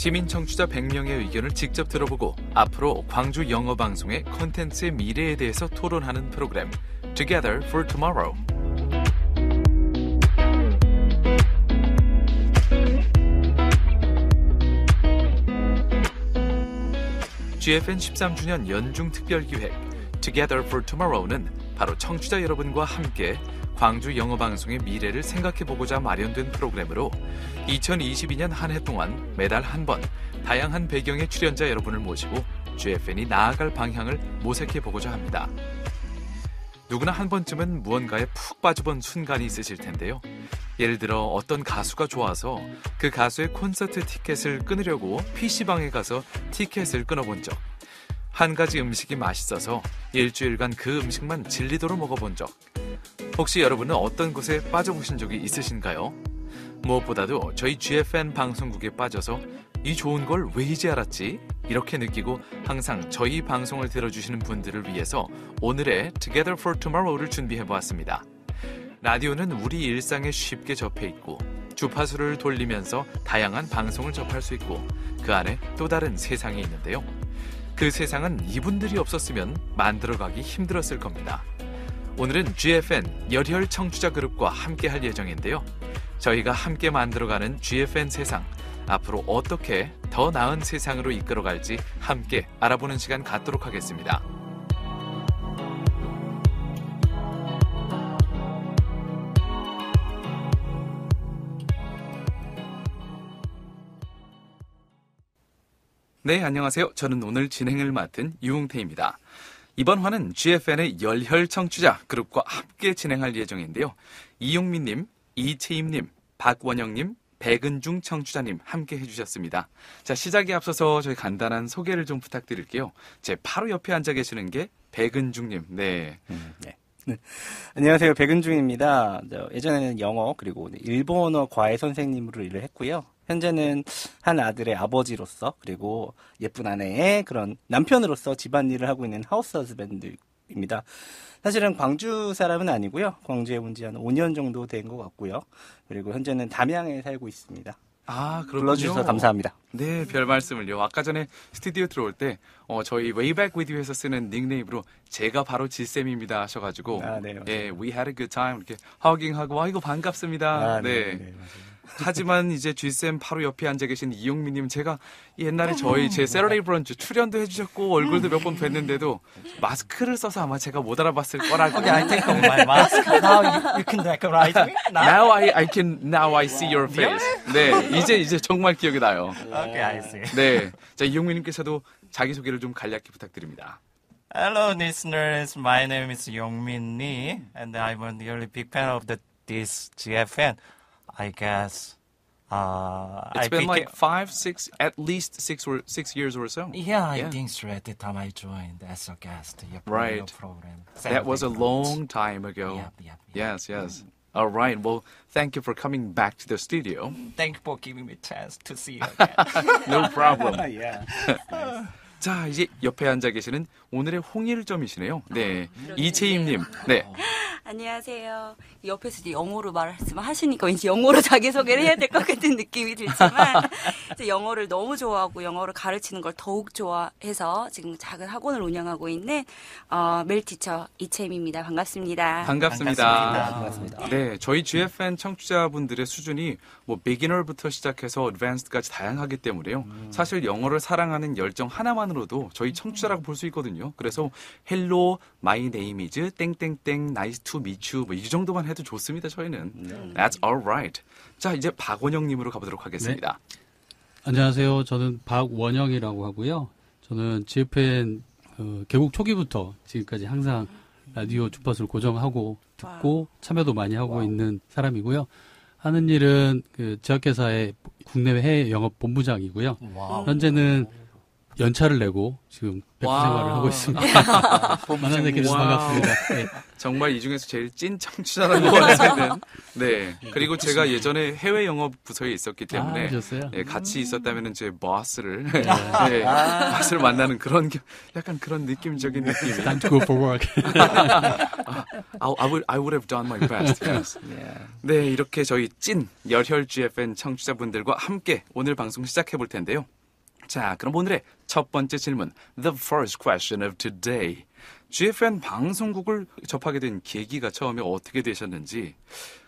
시민 청취자 100명의 의견을 직접 들어보고 앞으로 광주 영어 방송의 콘텐츠의 미래에 대해서 토론하는 프로그램 Together for Tomorrow. GFN 13주년 연중 특별기획 Together for Tomorrow는 바로 청취자 여러분과 함께 광주 영어 방송의 미래를 생각해보고자 마련된 프로그램으로 2022년 한 해 동안 매달 한 번 다양한 배경의 출연자 여러분을 모시고 GFN이 나아갈 방향을 모색해보고자 합니다. 누구나 한 번쯤은 무언가에 푹 빠져본 순간이 있으실 텐데요. 예를 들어 어떤 가수가 좋아서 그 가수의 콘서트 티켓을 끊으려고 PC방에 가서 티켓을 끊어본 적, 한 가지 음식이 맛있어서 일주일간 그 음식만 질리도록 먹어본 적, 혹시 여러분은 어떤 곳에 빠져보신 적이 있으신가요? 무엇보다도 저희 GFN 방송국에 빠져서 이 좋은 걸 왜 이제 알았지? 이렇게 느끼고 항상 저희 방송을 들어주시는 분들을 위해서 오늘의 Together for Tomorrow를 준비해보았습니다. 라디오는 우리 일상에 쉽게 접해 있고 주파수를 돌리면서 다양한 방송을 접할 수 있고 그 안에 또 다른 세상이 있는데요. 그 세상은 이분들이 없었으면 만들어가기 힘들었을 겁니다. 오늘은 GFN 열혈 청취자 그룹과 함께 할 예정인데요. 저희가 함께 만들어가는 GFN 세상, 앞으로 어떻게 더 나은 세상으로 이끌어갈지 함께 알아보는 시간 갖도록 하겠습니다. 네, 안녕하세요. 저는 오늘 진행을 맡은 유웅태입니다. 이번 화는 GFN의 열혈 청취자 그룹과 함께 진행할 예정인데요. 이용민님, 이채임님, 박원영님, 백은중 청취자님 함께 해주셨습니다. 자, 시작에 앞서서 저희 간단한 소개를 좀 부탁드릴게요. 제 바로 옆에 앉아 계시는 게 백은중님. 네. 네. 안녕하세요. 백은중입니다. 예전에는 영어 그리고 일본어 과외 선생님으로 일을 했고요. 현재는 한 아들의 아버지로서 그리고 예쁜 아내의 그런 남편으로서 집안일을 하고 있는 하우스 허즈밴드입니다. 사실은 광주 사람은 아니고요. 광주에 온 지 한 5년 정도 된 것 같고요. 그리고 현재는 담양에 살고 있습니다. 아, 그렇군요. 불러주셔서 감사합니다. 네, 별 말씀을요. 아까 전에 스튜디오 들어올 때 저희 Way Back With You에서 쓰는 닉네임으로 제가 바로 지쌤입니다 하셔가지고 네, 예, We had a good time 이렇게 허깅하고 아이고 반갑습니다. 네. 맞아요. 하지만 이제 G쌤 바로 옆에 앉아 계신 이용민님, 제가 옛날에 제 세러데이 브런치 출연도 해주셨고 얼굴도 몇 번 뵀는데도 마스크를 써서 아마 제가 못 알아봤을 거라고. Okay, I take off my mask. Now you can recognize me. Now I see your face. 네, 이제 정말 기억이 나요. Okay, I see. 네, 자 이용민님께서도 자기 소개를 좀 간략히 부탁드립니다. Hello, listeners. My name is Yongmin Lee, and I'm a really big fan of this GFN. I guess. It's been like 6 years or so. Yeah, I think so. At the time I joined as a guest, Right. program. That was a long time ago. Yep. Yes. All right. Well, thank you for coming back to the studio. Thank you for giving me a chance to see you again. No problem. Yeah. 자, 이제 옆에 앉아 계시는 오늘의 홍일점이시네요. 네, 이채임님. 네. 안녕하세요. 옆에서 이제 영어로 말씀하시니까 왠지 영어로 자기소개를 해야 될 것 같은 느낌이 들지만 이제 영어를 너무 좋아하고 영어를 가르치는 걸 더욱 좋아해서 지금 작은 학원을 운영하고 있는 멜티처 이채임입니다. 반갑습니다. 반갑습니다. 네, 저희 GFN 청취자분들의 수준이 뭐 비기너부터 시작해서 어드밴스드까지 다양하기 때문에요. 사실 영어를 사랑하는 열정 하나만으로도 저희 청취자라고 볼 수 있거든요. 그래서 hello, my name is 땡땡땡, nice to meet you 뭐 이 정도만 해도 좋습니다. 저희는. That's all right. 자, 이제 박원영님으로 가보도록 하겠습니다. 네. 안녕하세요. 저는 박원영이라고 하고요. 저는 GFN 개국 초기부터 지금까지 항상 라디오 주파수를 고정하고 듣고 참여도 많이 하고 있는 사람이고요. 하는 일은 그 제약회사의 국내외 해외 영업 본부장이고요. 와우. 현재는 연차를 내고 지금 백수 와. 생활을 하고 있습니다. 만난 뵙게 돼서 와우. 반갑습니다. 네. 정말 이 중에서 제일 찐 청취자라고 할 수 있는. 네. 그리고 제가 예전에 해외 영업 부서에 있었기 때문에 그러셨어요? 예, 같이 있었다면은 제 보스를 예, 보스를 만나는 그런 약간 그런 느낌적인 느낌이. Time to go for work. I would have done my best. Yes. 네, 이렇게 저희 찐 열혈 GFN 청취자분들과 함께 오늘 방송 시작해 볼 텐데요. 자, 그럼 오늘의 첫 번째 질문. The first question of today. GFN 방송국을 접하게 된 계기가 처음에 어떻게 되셨는지,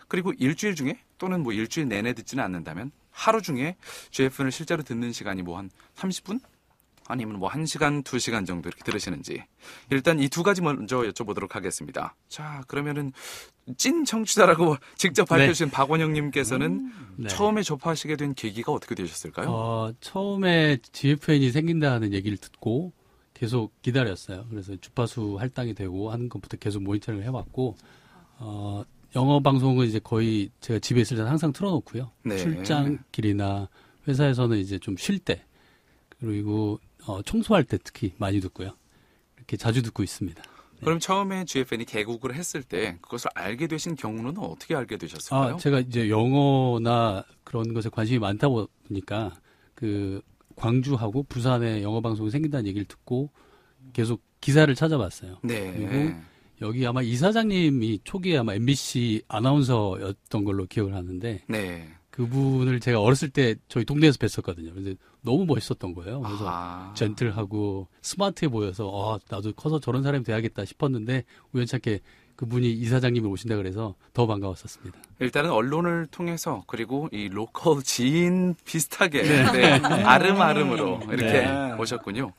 그리고 일주일 중에 또는 뭐 일주일 내내 듣지는 않는다면 하루 중에 GFN을 실제로 듣는 시간이 뭐 한 30분? 아니면 뭐 1시간, 2시간 정도 이렇게 들으시는지. 일단 이 두 가지 먼저 여쭤보도록 하겠습니다. 자, 그러면은 찐 청취자라고 직접 밝혀주신 박원영님께서는 네. 처음에 접하시게 된 계기가 어떻게 되셨을까요? 처음에 GFN이 생긴다는 얘기를 듣고 계속 기다렸어요. 그래서 주파수 할당이 되고 하는 것부터 계속 모니터링을 해왔고, 영어 방송은 이제 거의 제가 집에 있을 때는 항상 틀어놓고요. 네. 출장길이나 회사에서는 이제 좀 쉴 때, 그리고 청소할 때 특히 많이 듣고요. 이렇게 자주 듣고 있습니다. 그럼 처음에 GFN이 개국을 했을 때 그것을 알게 되신 경우는 어떻게 알게 되셨을까요? 제가 이제 영어나 그런 것에 관심이 많다 보니까 그 광주하고 부산에 영어 방송이 생긴다는 얘기를 듣고 계속 기사를 찾아봤어요. 네. 그리고 여기 아마 이사장님이 초기에 아마 MBC 아나운서였던 걸로 기억을 하는데 네. 그분을 제가 어렸을 때 저희 동네에서 뵀었거든요. 근데 너무 멋있었던 거예요. 그래서 아. 젠틀하고 스마트해 보여서 나도 커서 저런 사람이 돼야겠다 싶었는데 우연찮게 그분이 이사장님이 오신다 그래서 더 반가웠었습니다. 일단은 언론을 통해서 그리고 이 로컬 지인 비슷하게 네. 아름아름으로 이렇게 네. 오셨군요.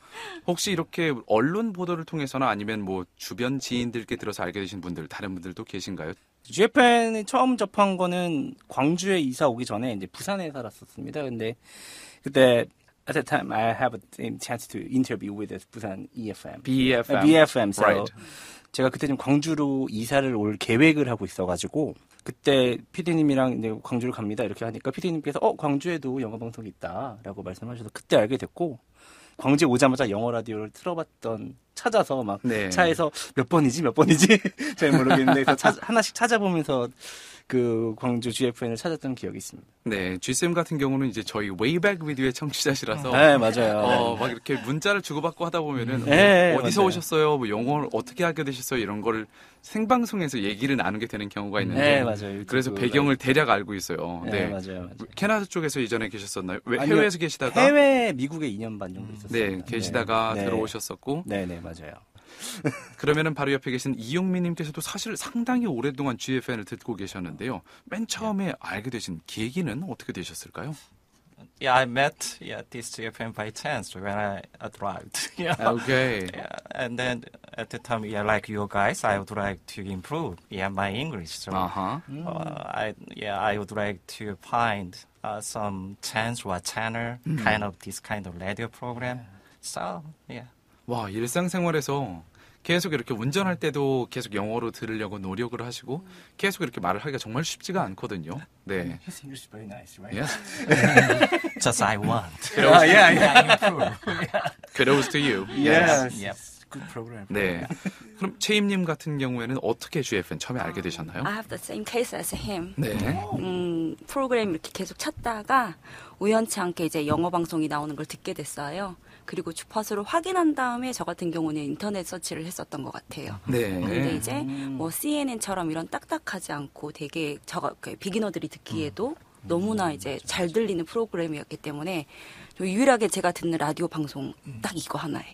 혹시 이렇게 언론 보도를 통해서나 아니면 뭐 주변 지인들께 들어서 알게 되신 분들, 다른 분들도 계신가요? GFN이 처음 접한 거는 광주에 이사 오기 전에 이제 부산에 살았었습니다. 근데 그때 at that time I have a chance to interview with the Busan EFM. BFM. BFM. So Right. 제가 그때 좀 광주로 이사를 올 계획을 하고 있어가지고 그때 PD님이랑 이제 광주를 갑니다 이렇게 하니까 PD님께서 광주에도 영어 방송이 있다라고 말씀하셔서 그때 알게 됐고 광주에 오자마자 영어 라디오를 틀어봤던 찾아서 막 네. 차에서 몇 번이지 잘 모르겠는데 그래서 하나씩 찾아보면서 그 광주 GFN을 찾았던 기억이 있습니다. 네, G쌤 같은 경우는 이제 저희 웨이백 위드의 청취자시라서 네 맞아요. 막 이렇게 문자를 주고받고 하다 보면은 네, 어디서 맞아요. 오셨어요? 뭐 영어를 어떻게 하게 되셨어요? 이런 거를 생방송에서 얘기를 나누게 되는 경우가 있는데 네 맞아요. 그래서 유튜브 배경을 대략 알고 있어요. 네 맞아요. 캐나다 쪽에서 이전에 계셨었나요? 아니요, 해외에서 계시다가 해외 미국에 2년 반 정도 있었어요. 네, 계시다가 네. 들어오셨었고 네네 맞아요. 그러면은 바로 옆에 계신 이용민 님께서도 사실 상당히 오랫동안 GFN을 듣고 계셨는데요. 맨 처음에 알게 되신 계기는 어떻게 되셨을까요? Yeah, I met this GFM by chance when I arrived. 오케이. Yeah, and then at the time, like you guys, I would like to improve my English. So 아하. I would like to find some chance or channel, this kind of radio program. So yeah. 와, 일상생활에서 계속 이렇게 운전할 때도 계속 영어로 들으려고 노력을 하시고 계속 이렇게 말을 하기가 정말 쉽지가 않거든요. 네. His English is very nice, right? Yes. Just I want. Kudos to you. Yes. Yep. Good program. 네. 그럼 채임님 같은 경우에는 어떻게 GFN 처음에 알게 되셨나요? I have the same case as him. 네. 프로그램 이렇게 계속 찾다가 우연치 않게 이제 영어 방송이 나오는 걸 듣게 됐어요. 그리고 주파수를 확인한 다음에 저 같은 경우는 인터넷 서치를 했었던 것 같아요. 근데 네. 이제 뭐 CNN처럼 이런 딱딱하지 않고 되게 비기너들이 듣기에도 너무나 이제 잘 들리는 프로그램이었기 때문에 유일하게 제가 듣는 라디오 방송 딱 이거 하나예요.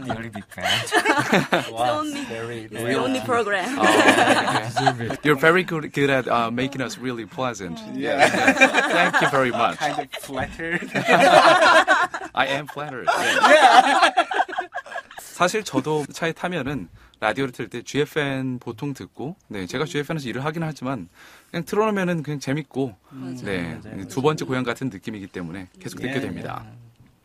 Really big fan. It's the only program. You're very good at making us really pleasant. Yeah. Thank you very much. Kind of flattered. I am flattered. 네. 사실 저도 차에 타면은 라디오를 틀 때 GFN 보통 듣고, 네, 제가 GFN에서 일을 하긴 하지만 그냥 틀어놓으면은 그냥 재밌고, 네, 두 번째 고향 같은 느낌이기 때문에 계속 듣게 됩니다.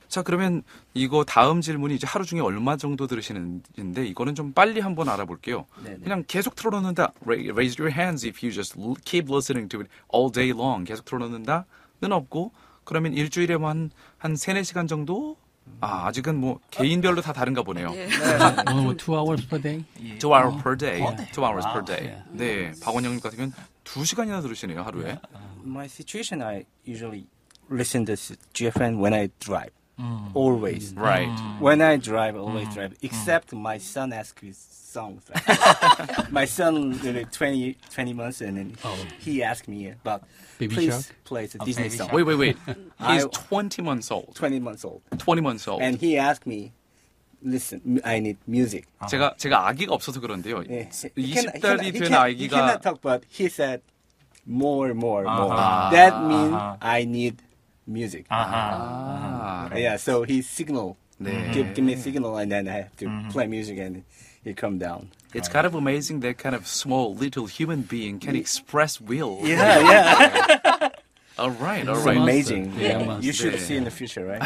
자, 그러면 이거 다음 질문이 이제 하루 중에 얼마 정도 들으시는지인데 이거는 좀 빨리 한번 알아볼게요. 네네. 그냥 계속 틀어놓는다. Raise your hands if you just keep listening to it all day long. 계속 틀어놓는다는 없고 그러면 일주일에 뭐 한 3-4시간 정도? 아, 아직은 뭐 개인별로 다 다른가 보네요. 네. 오늘 뭐 2 hours per day? 2 hours per day. 2 hours per Wow. day. 네, 박원영님 같은 경우는 2시간이나 들으시네요, 하루에. My situation, I usually listen to GFN when I drive. Always. Right. When I drive, always drive. Except my son asks me songs. My son, 20 months, and then he asked me about, Baby please Shark? play the Disney Baby song. Shark. Wait. He's I- 20 months old. 20 months old. 20 months old. And he asked me, listen, I need music. 제가 아기가 없어서 그런데요. 예, 20달이 된 he 아기가 cannot talk, but he said more. Uh-huh. That means I need music. 아, Yeah, so he signal, 네. give me signal, and then I have to play music, and he come down. It's kind of amazing that kind of small little human being can express will. Yeah. All right. It's amazing. Yeah, Yeah. You should 네. see in the future, right?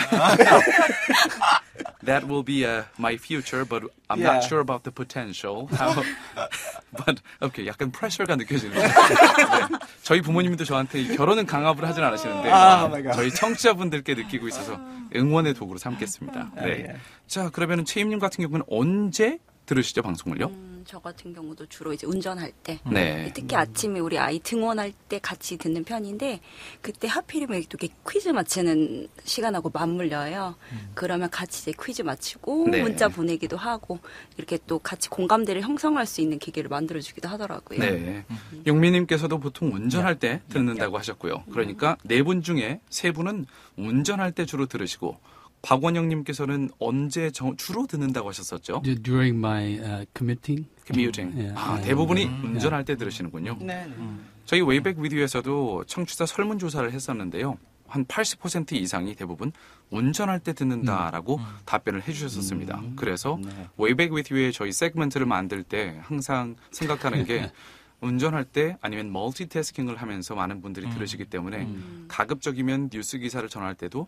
That will be my future, but I'm Yeah. not sure about the potential. But okay, 약간 프레셔가 느껴지네요. 네. 저희 부모님도 저한테 결혼은 강압을 하진 않으시는데 Oh my God. 저희 청취자분들께 느끼고 있어서 응원의 도구로 삼겠습니다. 네. 예. 자, 그러면 최임님 같은 경우는 언제 들으시죠 방송을요? 저 같은 경우도 주로 이제 운전할 때 네. 특히 아침에 우리 아이 등원할 때 같이 듣는 편인데 그때 하필이면 또 이렇게 퀴즈 맞히는 시간하고 맞물려요. 그러면 같이 이제 퀴즈 맞히고 네. 문자 보내기도 하고 이렇게 또 같이 공감대를 형성할 수 있는 계기를 만들어주기도 하더라고요. 네. 용민님께서도 보통 운전할 때 듣는다고 하셨고요. 그러니까 4분 중에 3분은 운전할 때 주로 들으시고 박원영님께서는 언제 주로 듣는다고 하셨었죠? During my commuting. Commuting. 예, 아, 예. 대부분이 운전할 때 들으시는군요. 네. 저희 웨이백 위디오에서도 청취자 설문조사를 했었는데요. 한 80% 이상이 대부분 운전할 때 듣는다라고 답변을 해주셨었습니다. 그래서 웨이백 위디오의 저희 세그먼트를 만들 때 항상 생각하는 게 운전할 때 아니면 멀티태스킹을 하면서 많은 분들이 들으시기 때문에 가급적이면 뉴스 기사를 전할 때도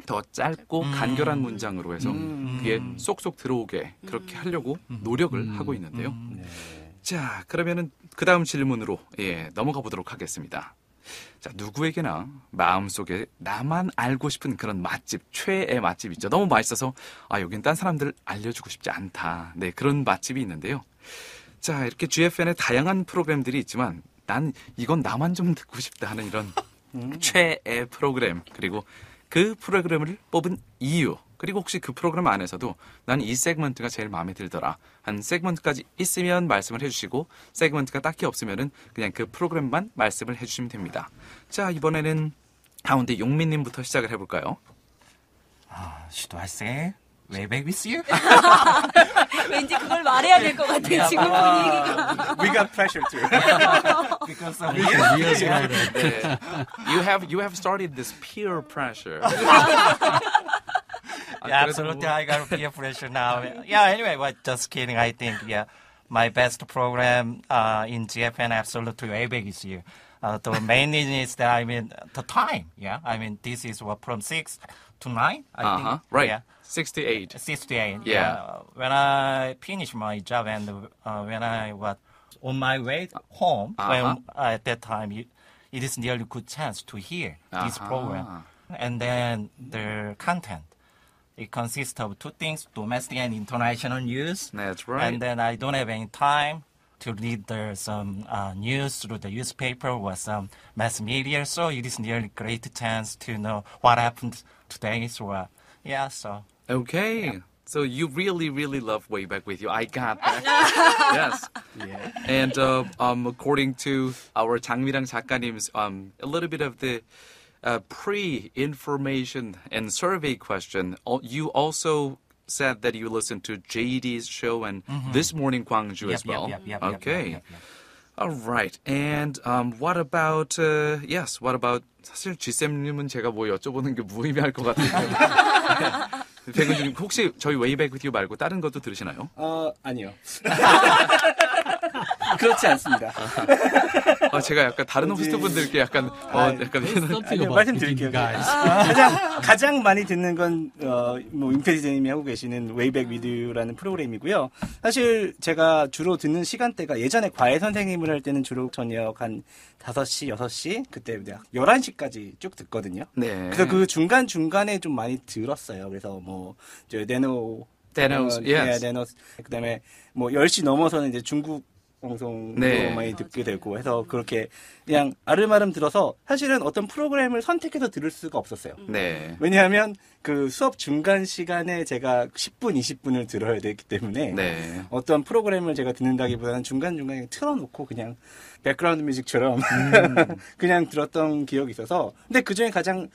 더 짧고 간결한 문장으로 해서 그게 쏙쏙 들어오게 그렇게 하려고 노력을 하고 있는데요. 자, 그러면은 그 다음 질문으로 넘어가 보도록 하겠습니다. 자, 누구에게나 마음속에 나만 알고 싶은 그런 맛집, 최애 맛집 있죠. 너무 맛있어서 여긴 딴 사람들 알려주고 싶지 않다. 네, 그런 맛집이 있는데요. 자, 이렇게 GFN의 다양한 프로그램들이 있지만 난 이건 나만 좀 듣고 싶다 하는 이런 최애 프로그램 그리고 그 프로그램을 뽑은 이유 그리고 혹시 그 프로그램 안에서도 난 이 세그먼트가 제일 마음에 들더라 한 세그먼트까지 있으면 말씀을 해주시고 세그먼트가 딱히 없으면은 그냥 그 프로그램만 말씀을 해주시면 됩니다. 자, 이번에는 가운데 용민님부터 시작을 해볼까요? Should I say way back with you? 왠지 그걸 말해야 될 것 같아 지금 분위기가. We got pressure too. Because of 네. You have started this peer pressure. Yeah, absolutely. I got peer pressure now. Yeah, anyway, but just kidding. I think, my best program in GFN absolutely way back is you. The main reason is that, the time. Yeah, this is from 6 to 9, I think. Right. Yeah. 6 to 8. 6 to 8. Yeah. When I finished my job and when I was on my way home, when at that time, it is nearly good chance to hear this program. And then the content. It consists of two things, domestic and international news. That's right. And then I don't have any time to read some news through the newspaper or some mass media. So it is nearly great chance to know what happened today. So, so. Okay. So you really, really love Way Back With You. I got that. Yes. Yeah. And according to our 장미랑 작가님's a little bit of the pre-information and survey question, you also said that you listened to JD's show and This Morning Gwangju as well. Yep, Okay. yep. All right. And what about 사실 G쌤님은 제가 뭐 여쭤보는 게 무의미할 것 같아요. 백은주님 혹시 저희 웨이백 위디오 말고 다른 것도 들으시나요? 아니요. 그렇지 않습니다. 제가 약간 다른 호스트 분들께 약간 약간 아니요, 말씀드릴게요. 가장 많이 듣는 건 윤태 디제이님이 하고 계시는 Way Back With You라는 프로그램이고요. 사실 제가 주로 듣는 시간대가 예전에 과외 선생님을 할 때는 주로 저녁 한 5시, 6시 그때 11시까지 쭉 듣거든요. 네. 그래서 그 중간중간에 좀 많이 들었어요. 그래서 데노스, 그다음에 10시 넘어서는 이제 중국 방송도 많이 듣게 되고 해서 그렇게 그냥 아름아름 들어서 사실은 어떤 프로그램을 선택해서 들을 수가 없었어요. 네. 왜냐하면 그 수업 중간 시간에 제가 10분, 20분을 들어야 되기 때문에 네. 어떤 프로그램을 제가 듣는다기보다는 중간중간에 틀어놓고 그냥 백그라운드 뮤직처럼 그냥 들었던 기억이 있어서 근데 그중에 가장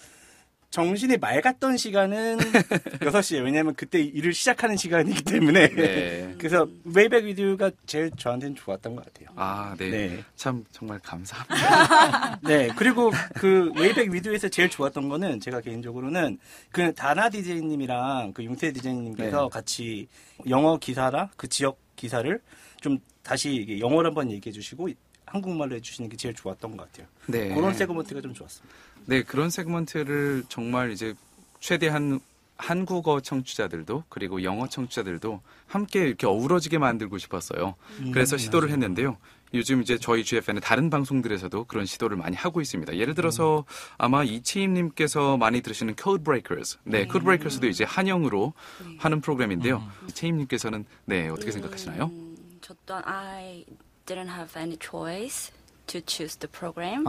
정신이 맑았던 시간은 6시예요. 왜냐하면 그때 일을 시작하는 시간이기 때문에. 네. 그래서 Way Back With You가 제일 저한테는 좋았던 것 같아요. 아, 네. 네. 참 정말 감사합니다. 네. 그리고 그 Way Back With You에서 제일 좋았던 거는 제가 개인적으로는 그 다나 DJ님이랑 그 용태 DJ님께서 같이 영어 기사랑 그 지역 기사를 좀 다시 영어로 한번 얘기해 주시고 한국말로 해주시는 게 제일 좋았던 것 같아요. 네. 그런 세그먼트가 좀 좋았습니다. 네, 그런 세그먼트를 정말 이제 최대한 한국어 청취자들도 그리고 영어 청취자들도 함께 이렇게 어우러지게 만들고 싶었어요. 그래서 시도를 했는데요. 요즘 이제 저희 GFN의 다른 방송들에서도 그런 시도를 많이 하고 있습니다. 예를 들어서 아마 이채임님께서 많이 들으시는 Code Breakers. 네, Code Breakers도 이제 한영으로 하는 프로그램인데요. 이채임님께서는 네, 어떻게 생각하시나요? 저도 I didn't have any choice to choose the program.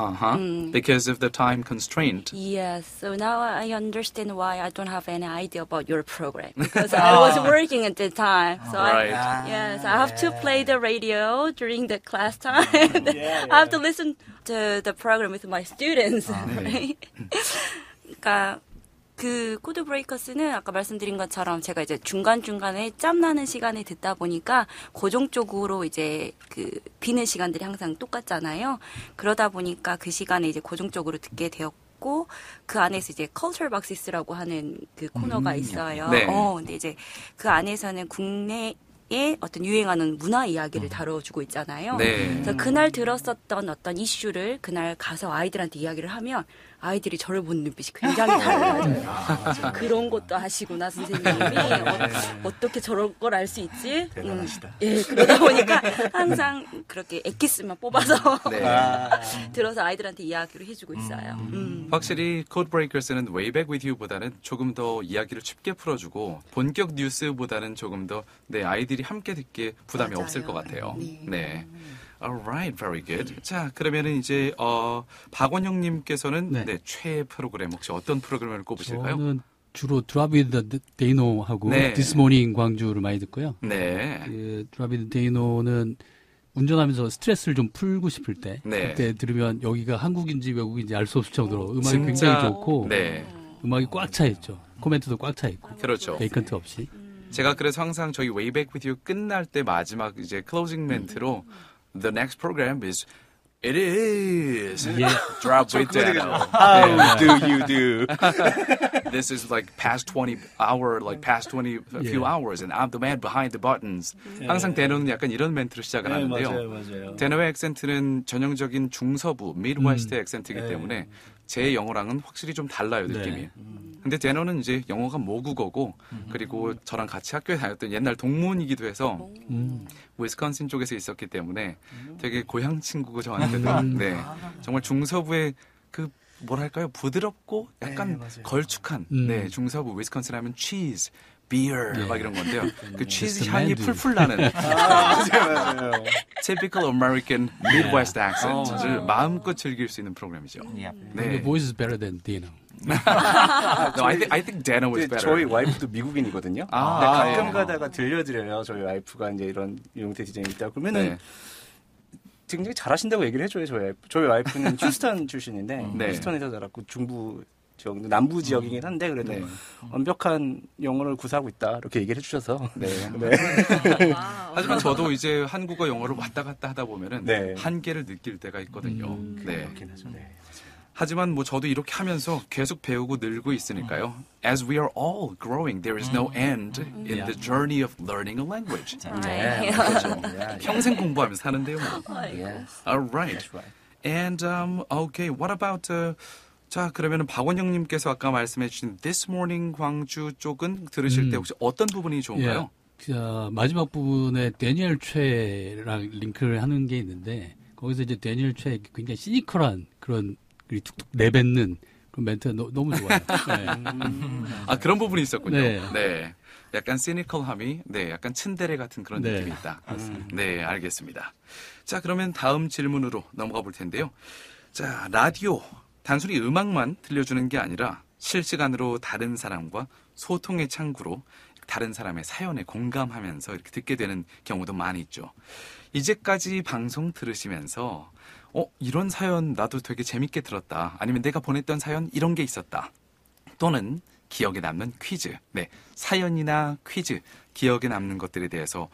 Because of the time constraint. Yes, so now I understand why I don't have any idea about your program because I was working at the time. So Right. I have to play the radio during the class time. I have to listen to the program with my students. Right? 그러니까 그 코드 브레이커스는 아까 말씀드린 것처럼 제가 이제 중간중간에 짬나는 시간에 듣다 보니까 고정적으로 이제 그 비는 시간들이 항상 똑같잖아요. 그러다 보니까 그 시간에 이제 고정적으로 듣게 되었고 그 안에서 이제 Culture Boxes라고 하는 그 코너가 있어요. 네. 근데 이제 그 안에서는 국내 어떤 유행하는 문화 이야기를 다뤄주고 있잖아요. 네. 그래서 그날 들었었던 어떤 이슈를 그날 가서 아이들한테 이야기를 하면 아이들이 저를 보는 눈빛이 굉장히 달라져요. 그런 것도 하시구나 선생님이 어떻게 저런 걸 알 수 있지? 대단하시다. 예, 그러다 보니까 항상 그렇게 엑기스만 뽑아서 네. 들어서 아이들한테 이야기를 해주고 있어요. 확실히 Code Breakers는 Way Back With You보다는 조금 더 이야기를 쉽게 풀어주고 본격 뉴스보다는 조금 더 아이들이 함께 듣기에 부담이 맞아요. 없을 것 같아요. 네. 네. Alright, very good. 자, 그러면은 이제 박원영님께서는 네. 최애 프로그램 혹시 어떤 프로그램을 꼽으실까요? 저는 주로 Drop With Dano하고 네. This Morning 광주를 많이 듣고요. 네. 그 Drop With Dano는 운전하면서 스트레스를 좀 풀고 싶을 때 네. 그때 들으면 여기가 한국인지 외국인지 알 수 없을 정도로 음악이 진짜, 굉장히 좋고 네. 음악이 꽉 차 있죠. 코멘트도 꽉 차 있고 그렇죠. 베이컨트 없이. 제가 그래서 항상 저희 Way Back With You 끝날 때 마지막 이제 클로징 멘트로 The next program is It is Drop With Dano. How do you do? This is like past 20 few hours and I'm the man behind the buttons. 항상 데노는 약간 이런 멘트로 시작을 하는데요. 맞아요. 데노의 액센트는 전형적인 중서부, 미드웨스트 액센트이기 때문에 제 영어랑은 확실히 좀 달라요, 느낌이. 근데 데노는 이제 영어가 모국어고 그리고 저랑 같이 학교에 다녔던 옛날 동문이기도 해서 위스콘신 쪽에서 있었기 때문에 되게 고향 친구고 저한테도 네. 정말 중서부의 그 뭐랄까요? 부드럽고 약간 걸쭉한 네, 중서부 위스콘신 하면 치즈 beer 막 이런 건데요. 그 치즈 향이 풀풀 나는 맞아요. typical American Midwest accent를 마음껏 즐길 수 있는 프로그램이죠. Yeah. The 네. voice is better than Dano. No, I think Dano is better. 저희 와이프도 미국인이거든요. 아, 근데 가끔 예. 가다가 들려드려요. 저희 와이프가 이제 이런 용태 디제이 있다 그러면은 네. 굉장히 잘하신다고 얘기를 해줘요. 저희 와이프는 휴스턴 출신인데 네. 휴스턴에서 자랐고 중부 지역, 남부 지역이긴 한데 그래도 네. 완벽한 영어를 구사하고 있다 이렇게 얘기를 해주셔서 네. 와우. 하지만 저도 이제 한국어 영어를 왔다 갔다 하다 보면은 네. 한계를 느낄 때가 있거든요. 네. 그렇긴 하죠. 네. 하지만 뭐 저도 이렇게 하면서 계속 배우고 늘고 있으니까요. As we are all growing, there is no end in the journey of learning a language. Right. 그렇죠. 평생 공부하면서 사는데요. 뭐. Yes. All right. That's right. And okay, what about 자 그러면은 박원영님께서 아까 말씀해주신 This Morning 광주 쪽은 들으실 때 혹시 어떤 부분이 좋은가요? 마지막 부분에 데니얼 최랑 링크를 하는 게 있는데 거기서 이제 데니얼 최 굉장히 시니컬한 그런 툭툭 내뱉는 그런 멘트가 너무 좋아요. 네. 아 그런 부분이 있었군요. 네. 네. 약간 시니컬함이 약간 츤데레 같은 그런 네. 느낌이 있다. 네, 알겠습니다. 자, 그러면 다음 질문으로 넘어가 볼 텐데요. 자, 라디오 단순히 음악만 들려주는 게 아니라 실시간으로 다른 사람과 소통의 창구로 다른 사람의 사연에 공감하면서 이렇게 듣게 되는 경우도 많이 있죠. 이제까지 방송 들으시면서 이런 사연 나도 되게 재밌게 들었다. 아니면 내가 보냈던 사연 이런 게 있었다. 또는 기억에 남는 퀴즈. 네, 사연이나 퀴즈, 기억에 남는 것들에 대해서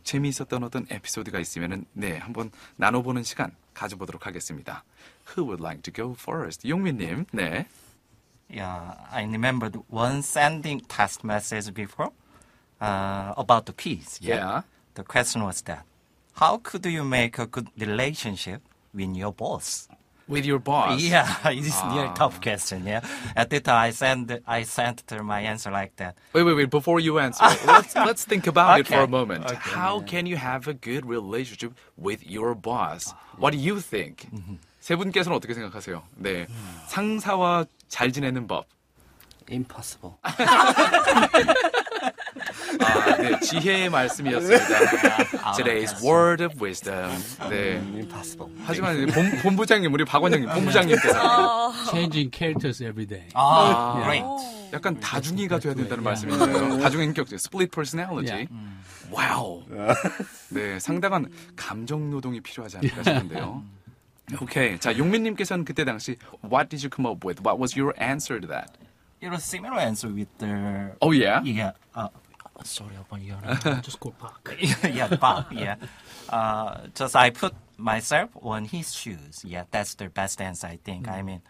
재미있었던 어떤 에피소드가 있으면은 한번 나눠보는 시간 가져보도록 하겠습니다. Who would like to go first? 용민님, 네. Yeah, I remembered one sending text message before about the quiz. Yeah. The question was that, how could you make a good relationship with your boss? With your boss. Yeah, it is a really tough question. Yeah, at that time I sent her my answer like that. Wait. Before you answer, let's think about it for a Okay. moment. How can you have a good relationship with your boss? What do you think? 세 분께서는 어떻게 생각하세요? 네, 상사와 잘 지내는 법. Impossible. 네, 지혜의 말씀이었습니다. Today's word of wisdom. 네. Impossible. 하지만 본부장님, 우리 박원영님, 본부장님께서 Changing characters every day. Great. 약간 다중이가 돼야 된다는 말씀이신가요? 다중인격적, split personality. 와우. 네, 상당한 감정 노동이 필요하지 않을까 싶은데요. 오케이. 자, 용민님께서는 그때 당시 What did you come up with? What was your answer to that? It was similar answer with the. Oh, yeah? Yeah. Sorry about your name. Just go back. Yeah, back. Yeah. Just I put myself on his shoes. Yeah, that's the best answer I think. I mean,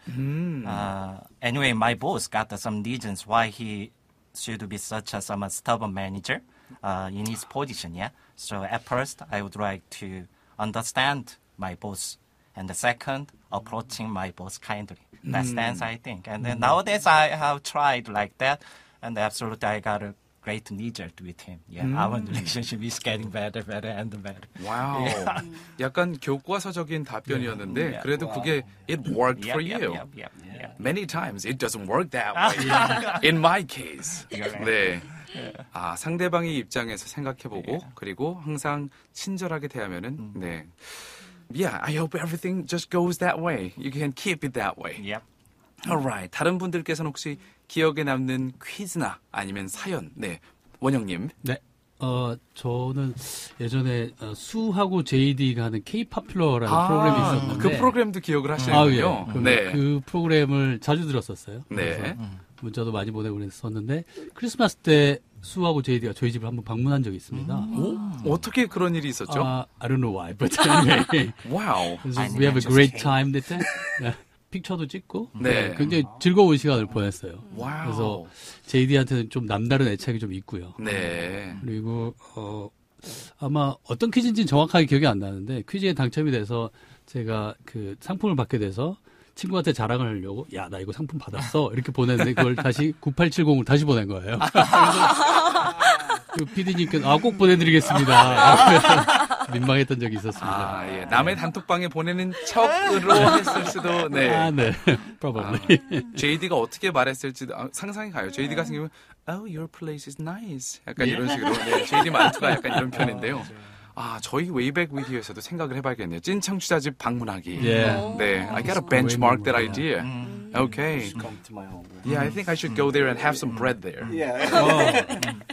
anyway, my boss got some reasons why he should be such a stubborn manager in his position. Yeah. So at first, I would like to understand my boss, and the second, approaching my boss kindly. That's the answer I think. And then nowadays, I have tried like that, and absolutely, I got a great result with him. Yeah, our relationship is getting better and better. 와우. 약간 교과서적인 답변이었는데 그래도 그게 it worked for you. Yep. Many times it doesn't work that way. In my case. 네. 아, 상대방의 입장에서 생각해보고 그리고 항상 친절하게 대하면은 네. Yeah, I hope everything just goes that way. You can keep it that way. Yep. Alright. 다른 분들께서는 혹시 기억에 남는 퀴즈나 아니면 사연, 네, 원영님. 네. 저는 예전에 수하고 JD가 하는 K-파퓰러라는 프로그램이 있었는데 그 프로그램도 기억을 하시는군요. 예. 네. 그 프로그램을 자주 들었었어요. 네. 그래서 문자도 많이 보내고 그랬었는데 크리스마스 때 수하고 JD가 저희 집을 한번 방문한 적이 있습니다. 어떻게 그런 일이 있었죠? I don't know why, but anyway. 와우. 그래서 아니, we have a just great cake. time that day. 네. 픽처도 찍고 네. 굉장히 즐거운 시간을 보냈어요. 와우. 그래서 JD한테는 좀 남다른 애착이 좀 있고요. 네. 그리고 아마 어떤 퀴즈인지는 정확하게 기억이 안 나는데 퀴즈에 당첨이 돼서 제가 그 상품을 받게 돼서 친구한테 자랑을 하려고 야, 나 이거 상품 받았어. 이렇게 보냈는데 그걸 다시 9870으로 다시 보낸 거예요. 그 PD님께서 꼭 보내드리겠습니다. 민망했던 적이 있었습니다. 아, 예. 남의 단톡방에 보내는 척으로 했을 수도, 네. 네. Probably. JD가 어떻게 말했을지 상상이 가요. JD 같은 경우는, oh, your place is nice. 약간 이런 식으로. 네, JD 말투가 약간 이런 편인데요. 아, 저희 웨이백 위디오에서도 생각을 해봐야겠네요. 찐 청취자 집 방문하기. Yeah. 네, I gotta benchmark that idea. Okay. Come to my home. Yeah, I think I should go there and have some bread there. Yeah.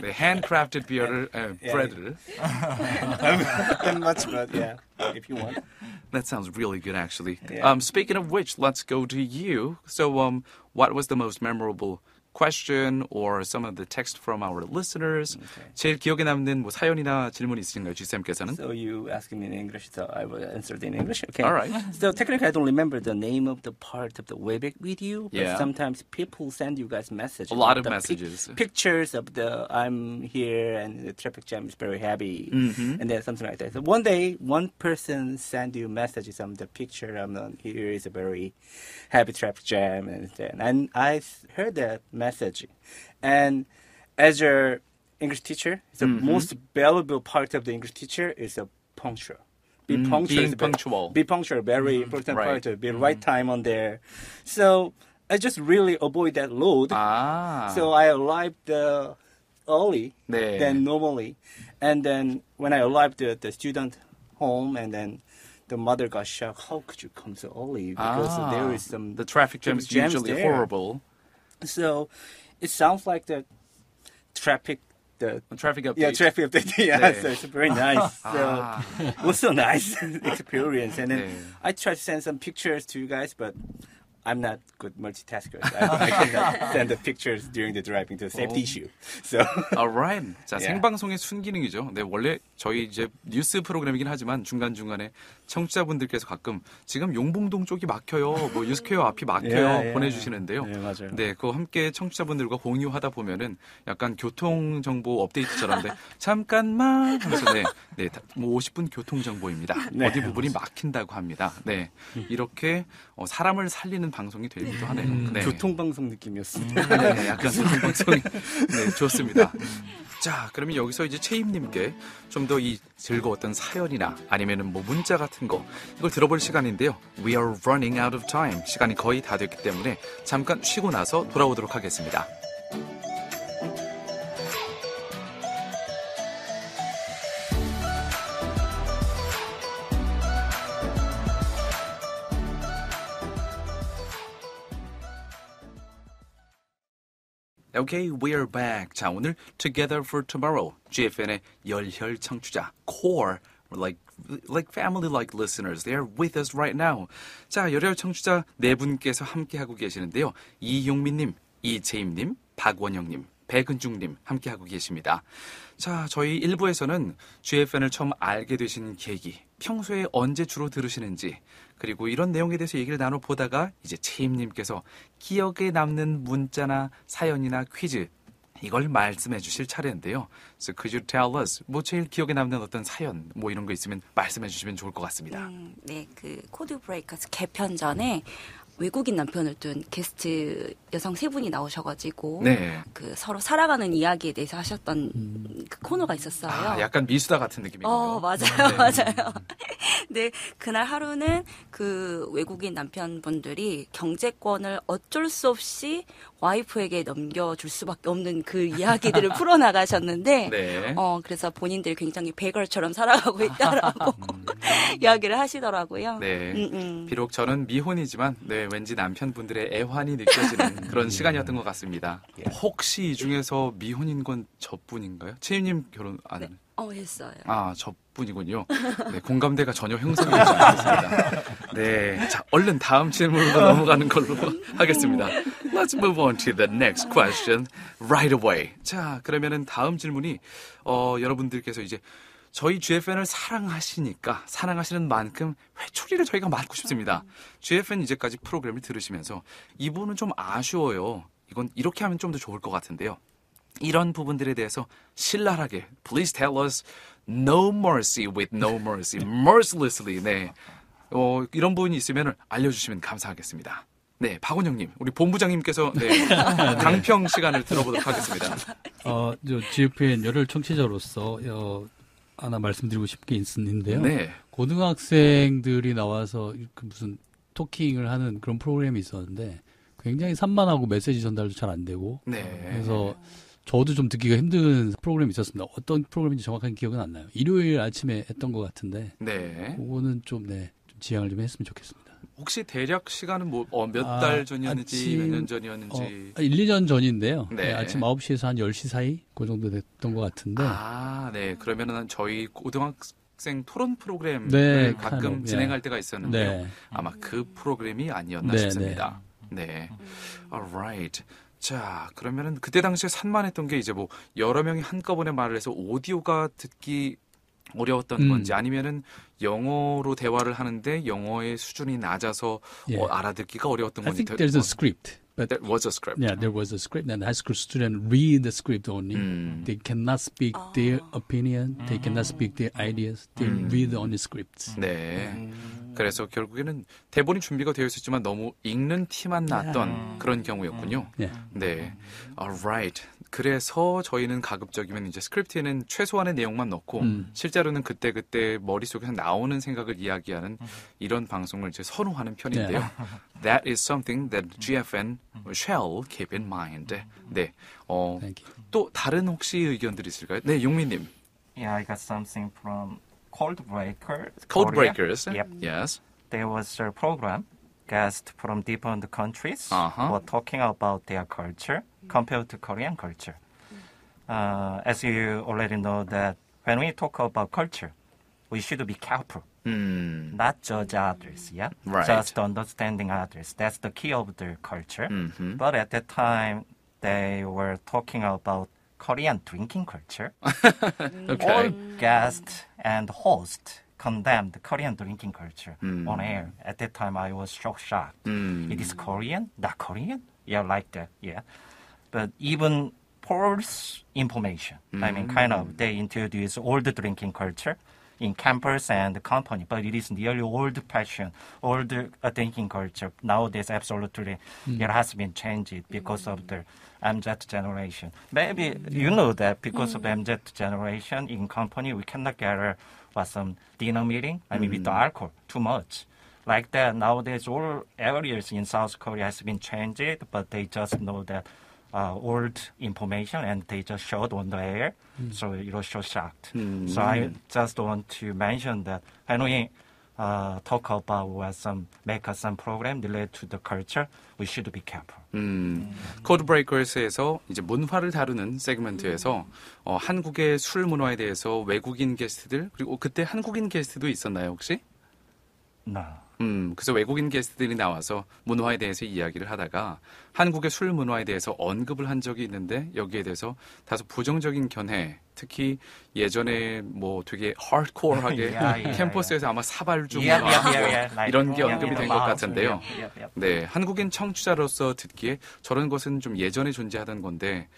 네, handcrafted bread를. Much better. Yeah. If you want. That sounds really good, actually. Yeah. Speaking of which, let's go to you. So, what was the most memorable question or some of the text from our listeners. 제일 기억에 남는 뭐 사연이나 질문이 있으신가요, G쌤께서는? So you asked me in English, so I will answer it in English. Okay. All right. So technically, I don't remember the name of the part of the Webex video, but Yeah. sometimes people send you guys messages. A lot of the messages. pictures of the I'm here and the traffic jam is very heavy, Mm-hmm. and then something like that. So one day, one person sent you messages on the picture. Here is a very heavy traffic jam, and I heard that message, and as your English teacher, the most valuable part of the English teacher is a punctual. Be punctual. being is very- punctual. Be punctual, very important Right. part. To be right time on there. So I just really avoid that load. 아. So I arrived early 네. than normally, and then when I arrived at the student home, and then the mother got shocked. How could you come so early? Because there is some the traffic jam is jams usually there. horrible. So it sounds like the traffic. The Traffic update. yeah, traffic update. Yeah, 네. so it's very nice. So 아. it was so nice experience. And then 네. I tried to send some pictures to you guys, but I'm not good multitasker. I cannot send the pictures during the driving to safety issue. So Alright. 자, Yeah. 생방송의 순기능이죠. 네, 원래 저희 이제 뉴스 프로그램이긴 하지만 중간중간에 청취자분들께서 가끔 지금 용봉동 쪽이 막혀요. 뭐 유스퀘어 앞이 막혀요. Yeah, yeah. 보내주시는데요. 네, 맞아요. 네, 그거 함께 청취자분들과 공유하다 보면은 약간 교통정보 업데이트처럼 네, 잠깐만 하면서 네, 뭐 50분 교통정보입니다. 네. 어디 부분이 막힌다고 합니다. 네, 이렇게 사람을 살리는 방송이 되기도 하네요. 네. 교통방송 느낌이었습니다. 네, 약간 방송이 네, 좋습니다. 자, 그러면 여기서 이제 채임님께 좀 더 이 즐거웠던 사연이나 아니면은 뭐 문자 같은 거 이걸 들어볼 시간인데요. We are running out of time. 시간이 거의 다 됐기 때문에 잠깐 쉬고 나서 돌아오도록 하겠습니다. Okay, we're back. 자, 오늘 Together for Tomorrow, GFN의 열혈 청취자, core, like family-like listeners. They are with us right now. 자, 열혈 청취자 네 분께서 함께하고 계시는데요. 이용민님, 이재임님, 박원영님, 백은중님 함께하고 계십니다. 자, 저희 1부에서는 GFN을 처음 알게 되신 계기, 평소에 언제 주로 들으시는지, 그리고 이런 내용에 대해서 얘기를 나눠보다가 이제 채임님께서 기억에 남는 문자나 사연이나 퀴즈 이걸 말씀해 주실 차례인데요. So could you tell us 뭐 제일 기억에 남는 어떤 사연 뭐 이런 거 있으면 말씀해 주시면 좋을 것 같습니다. 네, 그 코드 브레이커스 개편 전에 외국인 남편을 둔 게스트 여성 세 분이 나오셔가지고 네. 그 서로 살아가는 이야기에 대해서 하셨던 그 코너가 있었어요. 아, 약간 미수다 같은 느낌이군요. 맞아요, 네. 맞아요. 네, 그날 하루는 그 외국인 남편분들이 경제권을 어쩔 수 없이 와이프에게 넘겨줄 수밖에 없는 그 이야기들을 풀어나가셨는데, 네. 그래서 본인들이 굉장히 베걸처럼 살아가고 있다라고 이야기를 하시더라고요. 네. 비록 저는 미혼이지만 네, 왠지 남편분들의 애환이 느껴지는 그런 시간이었던 것 같습니다. 혹시 이 중에서 미혼인 건 저뿐인가요? 채임님 결혼 안 했나요? 했어요. 아, 저뿐이군요. 네, 공감대가 전혀 형성이 되지 않았습니다. 네, 자, 얼른 다음 질문으로 넘어가는 걸로 하겠습니다. Let's move on to the next question right away. 자, 그러면은 다음 질문이 여러분들께서 이제 저희 GFN을 사랑하시니까 사랑하시는 만큼 회초리를 저희가 맞고 싶습니다. GFN 이제까지 프로그램을 들으시면서 이 부분은 좀 아쉬워요. 이건 이렇게 하면 좀 더 좋을 것 같은데요. 이런 부분들에 대해서 신랄하게 Please tell us no mercy with no mercy, mercilessly. 네, 이런 부분이 있으면 알려주시면 감사하겠습니다. 네, 박원영님, 우리 본부장님께서 네, 강평 시간을 들어보도록 하겠습니다. 저 GFN 열혈 청취자로서 하나 말씀드리고 싶은 게 있는데요. 네. 고등학생들이 나와서 그 무슨 토킹을 하는 그런 프로그램이 있었는데 굉장히 산만하고 메시지 전달도 잘 안 되고 네. 그래서 저도 좀 듣기가 힘든 프로그램이 있었습니다. 어떤 프로그램인지 정확한 기억은 안 나요. 일요일 아침에 했던 것 같은데 네. 그거는 좀 지양을 좀 했으면 좋겠습니다. 혹시 대략 시간은 뭐 몇 달 전이었는지 몇 년 전이었는지 1, 2년 전인데요. 네. 네, 아침 9시에서 한 10시 사이 그 정도 됐던 것 같은데 아, 네. 그러면은 저희 고등학생 토론 프로그램을 네, 가끔 진행할 때가 있었는데요. 네. 아마 그 프로그램이 아니었나 네, 싶습니다. 네. Alright. 자, 그러면은 그때 당시에 산만했던 게 이제 뭐 여러 명이 한꺼번에 말을 해서 오디오가 듣기 어려웠던 건지 아니면은 영어로 대화를 하는데 영어의 수준이 낮아서 Yeah. 알아듣기가 어려웠던 I 건지. think there's a script. But There was a script. yeah, there was a script, and high school students read the script only. They cannot speak their opinion. They cannot speak their ideas. They read only scripts. 네. 그래서 결국에는 대본이 준비가 되어 있었지만 너무 읽는 티만 났던 그런 경우였군요. Yeah. 네. Alright. 그래서 저희는 가급적이면 이제 스크립트에는 최소한의 내용만 넣고 실제로는 그때그때 머릿속에서 나오는 생각을 이야기하는 이런 방송을 이제 선호하는 편인데요. That is something that GFN shall keep in mind. 네. Thank you. 또 다른 혹시 의견들이 있을까요? 네, 용민님. Yeah, I got something from Code Breaker. Code Korea. Breakers. Yep. Yes. There was a program. Guests from different countries Uh-huh. were talking about their culture compared to Korean culture. As you already know that when we talk about culture, we should be careful. Not judge others, yeah? Right. Just understanding others. That's the key of the culture. But at that time, they were talking about Korean drinking culture. Okay. All guests and hosts condemned Korean drinking culture on air. At that time, I was so shocked. It is Korean? Not Korean? Yeah, like that, yeah. But even false information. I mean, kind of, they introduce old drinking culture in campus and company, but it is nearly old-fashioned, old drinking culture. Nowadays, absolutely, it has been changed because of the MZ generation. Maybe you know that because of MZ generation in company, we cannot gather some dinner meeting. I mean, with the alcohol too much. Like that, nowadays, all areas in South Korea has been changed, but they just know that old information and they just showed on the air. So it was so shocked. So I just want to mention that when we talk about make some program related to the culture, we should be careful. 코드 브레이커스에서 이제 문화를 다루는 세그먼트에서 한국의 술 문화에 대해서 외국인 게스트들 그리고 그때 한국인 게스트도 있었나요 혹시? No. 그래서 외국인 게스트들이 나와서 문화에 대해서 이야기를 하다가 한국의 술 문화에 대해서 언급을 한 적이 있는데 여기에 대해서 다소 부정적인 견해, 특히 예전에 뭐 되게 하드코어하게 캠퍼스에서 아마 사발주 문화 Like, 이런 게 언급이 yeah, 된 것 yeah, 같은데요. yeah. 네, 한국인 청취자로서 듣기에 저런 것은 좀 예전에 존재하던 건데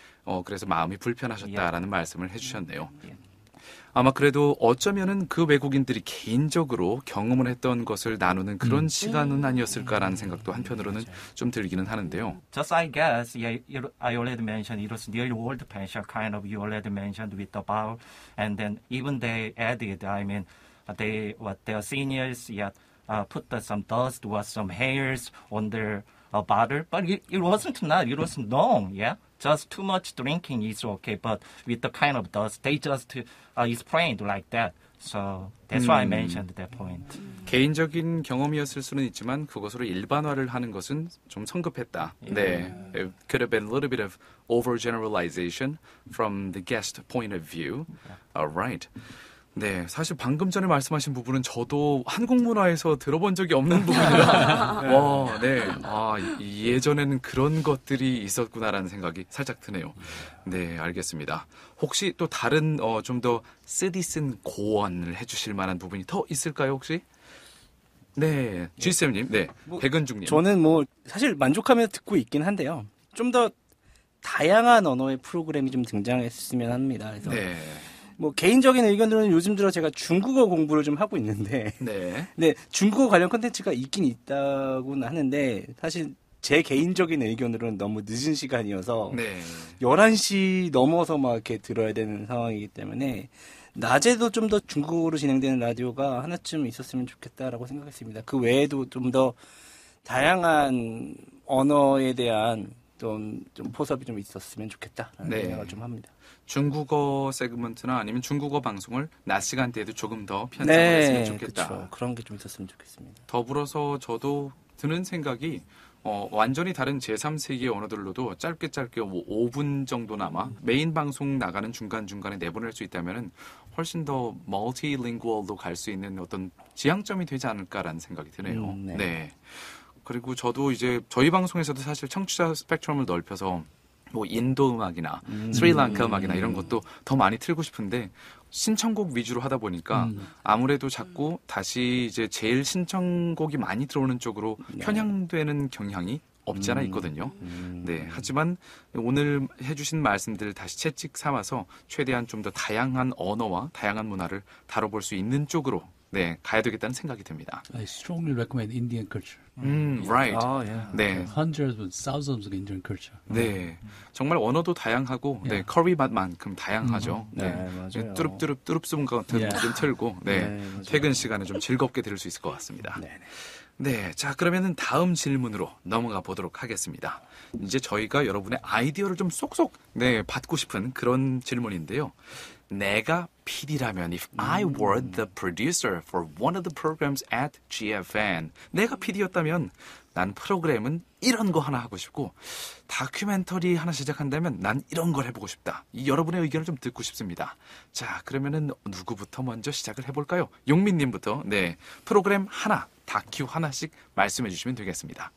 그래서 마음이 불편하셨다라는 말씀을 해주셨네요. 아마 그래도 어쩌면은 그 외국인들이 개인적으로 경험을 했던 것을 나누는 그런 시간은 아니었을까라는 생각도 한편으로는 좀 들기는 하는데요. Just I guess, yeah, I already mentioned it was nearly old pension, kind of you already mentioned with the bar, and then even they added, I mean, their seniors, put some dust or some hairs on their bottle, but it wasn't long, yeah. Just too much drinking is okay, but with the kind of dust, they just explained like that. So that's why I mentioned that point. 개인적인 경험이었을 수는 있지만 그것으로 일반화를 하는 것은 좀 성급했다. 네, it could have been a little bit of overgeneralization from the guest point of view. Alright. 네, 사실 방금 전에 말씀하신 부분은 저도 한국 문화에서 들어본 적이 없는 부분이라 와, 네, 예전에는 그런 것들이 있었구나라는 생각이 살짝 드네요. 네, 알겠습니다. 혹시 또 다른 좀 더 쓰디쓴 고언을 해주실 만한 부분이 더 있을까요, 혹시? 네, G쌤님, 네, 백은중님. 저는 뭐 사실 만족하며 듣고 있긴 한데요. 좀 더 다양한 언어의 프로그램이 좀 등장했으면 합니다. 그래서 네. 뭐 개인적인 의견들은 요즘 들어 제가 중국어 공부를 좀 하고 있는데 네. 중국어 관련 콘텐츠가 있긴 있다고는 하는데 사실 제 개인적인 의견으로는 너무 늦은 시간이어서 네. 11시 넘어서 막 이렇게 들어야 되는 상황이기 때문에 낮에도 좀 더 중국어로 진행되는 라디오가 하나쯤 있었으면 좋겠다라고 생각했습니다. 그 외에도 좀 더 다양한 언어에 대한 좀 포섭이 좀 있었으면 좋겠다라는 네. 생각을 좀 합니다. 중국어 세그먼트나 아니면 중국어 방송을 낮 시간대에도 조금 더 편성을 했으면 좋겠다. 그쵸. 그런 게 좀 있었으면 좋겠습니다. 더불어서 저도 드는 생각이 완전히 다른 제3세기의 언어들로도 짧게 5분 정도나마 메인 방송 나가는 중간중간에 내보낼 수 있다면 훨씬 더 멀티링구얼로 갈 수 있는 어떤 지향점이 되지 않을까라는 생각이 드네요. 네. 네. 그리고 저도 이제 저희 방송에서도 사실 청취자 스펙트럼을 넓혀서 뭐 인도 음악이나 스리랑카 음악이나 이런 것도 더 많이 틀고 싶은데 신청곡 위주로 하다 보니까 아무래도 자꾸 다시 이제 제일 신청곡이 많이 들어오는 쪽으로 편향되는 경향이 없지 않아 있거든요. 네. 하지만 오늘 해주신 말씀들을 다시 채찍 삼아서 최대한 좀 더 다양한 언어와 다양한 문화를 다뤄볼 수 있는 쪽으로 네, 가야 되겠다는 생각이 듭니다. I strongly recommend Indian culture. Right. yeah. 네. Hundreds of thousands of Indian culture. 네. 정말 언어도 다양하고, 네, 커리 맛만큼 다양하죠. 네, 맞아요. 뚜릅뚜릅 같은 Yeah. 좀 틀고, 네. 맞아요. 퇴근 시간에 좀 즐겁게 들을 수 있을 것 같습니다. 네. 네, 자 그러면은 다음 질문으로 넘어가 보도록 하겠습니다. 이제 저희가 여러분의 아이디어를 좀 쏙쏙 네 받고 싶은 그런 질문인데요. 내가 PD라면, if I were the producer for one of the programs at GFN, 내가 PD였다면 난 프로그램은 이런 거 하나 하고 싶고 다큐멘터리 하나 시작한다면 난 이런 걸 해보고 싶다. 이 여러분의 의견을 좀 듣고 싶습니다. 자, 그러면은 누구부터 먼저 시작을 해볼까요? 용민님부터 네 프로그램 하나, 다큐 하나씩 말씀해 주시면 되겠습니다.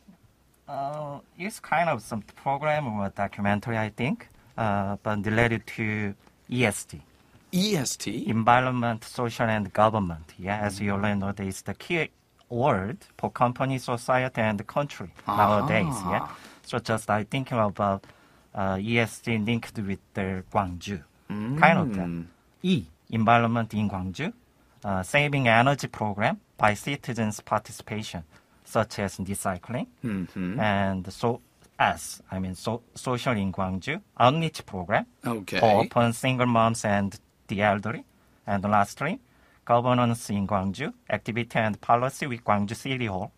It's kind of some program or documentary, I think, but related to ESG. EST? Environment, social, and government. Yeah, as you already know, it's the key word for company, society, and country nowadays. Yeah, so just I thinking about ESG linked with the Gwangju, kind of that. E, environment in Gwangju, saving energy program by citizens' participation, such as recycling, and so. Social in Gwangju, outreach program Okay. for open single moms and the elderly. And lastly, governance in Gwangju, activity and policy with Gwangju City Hall,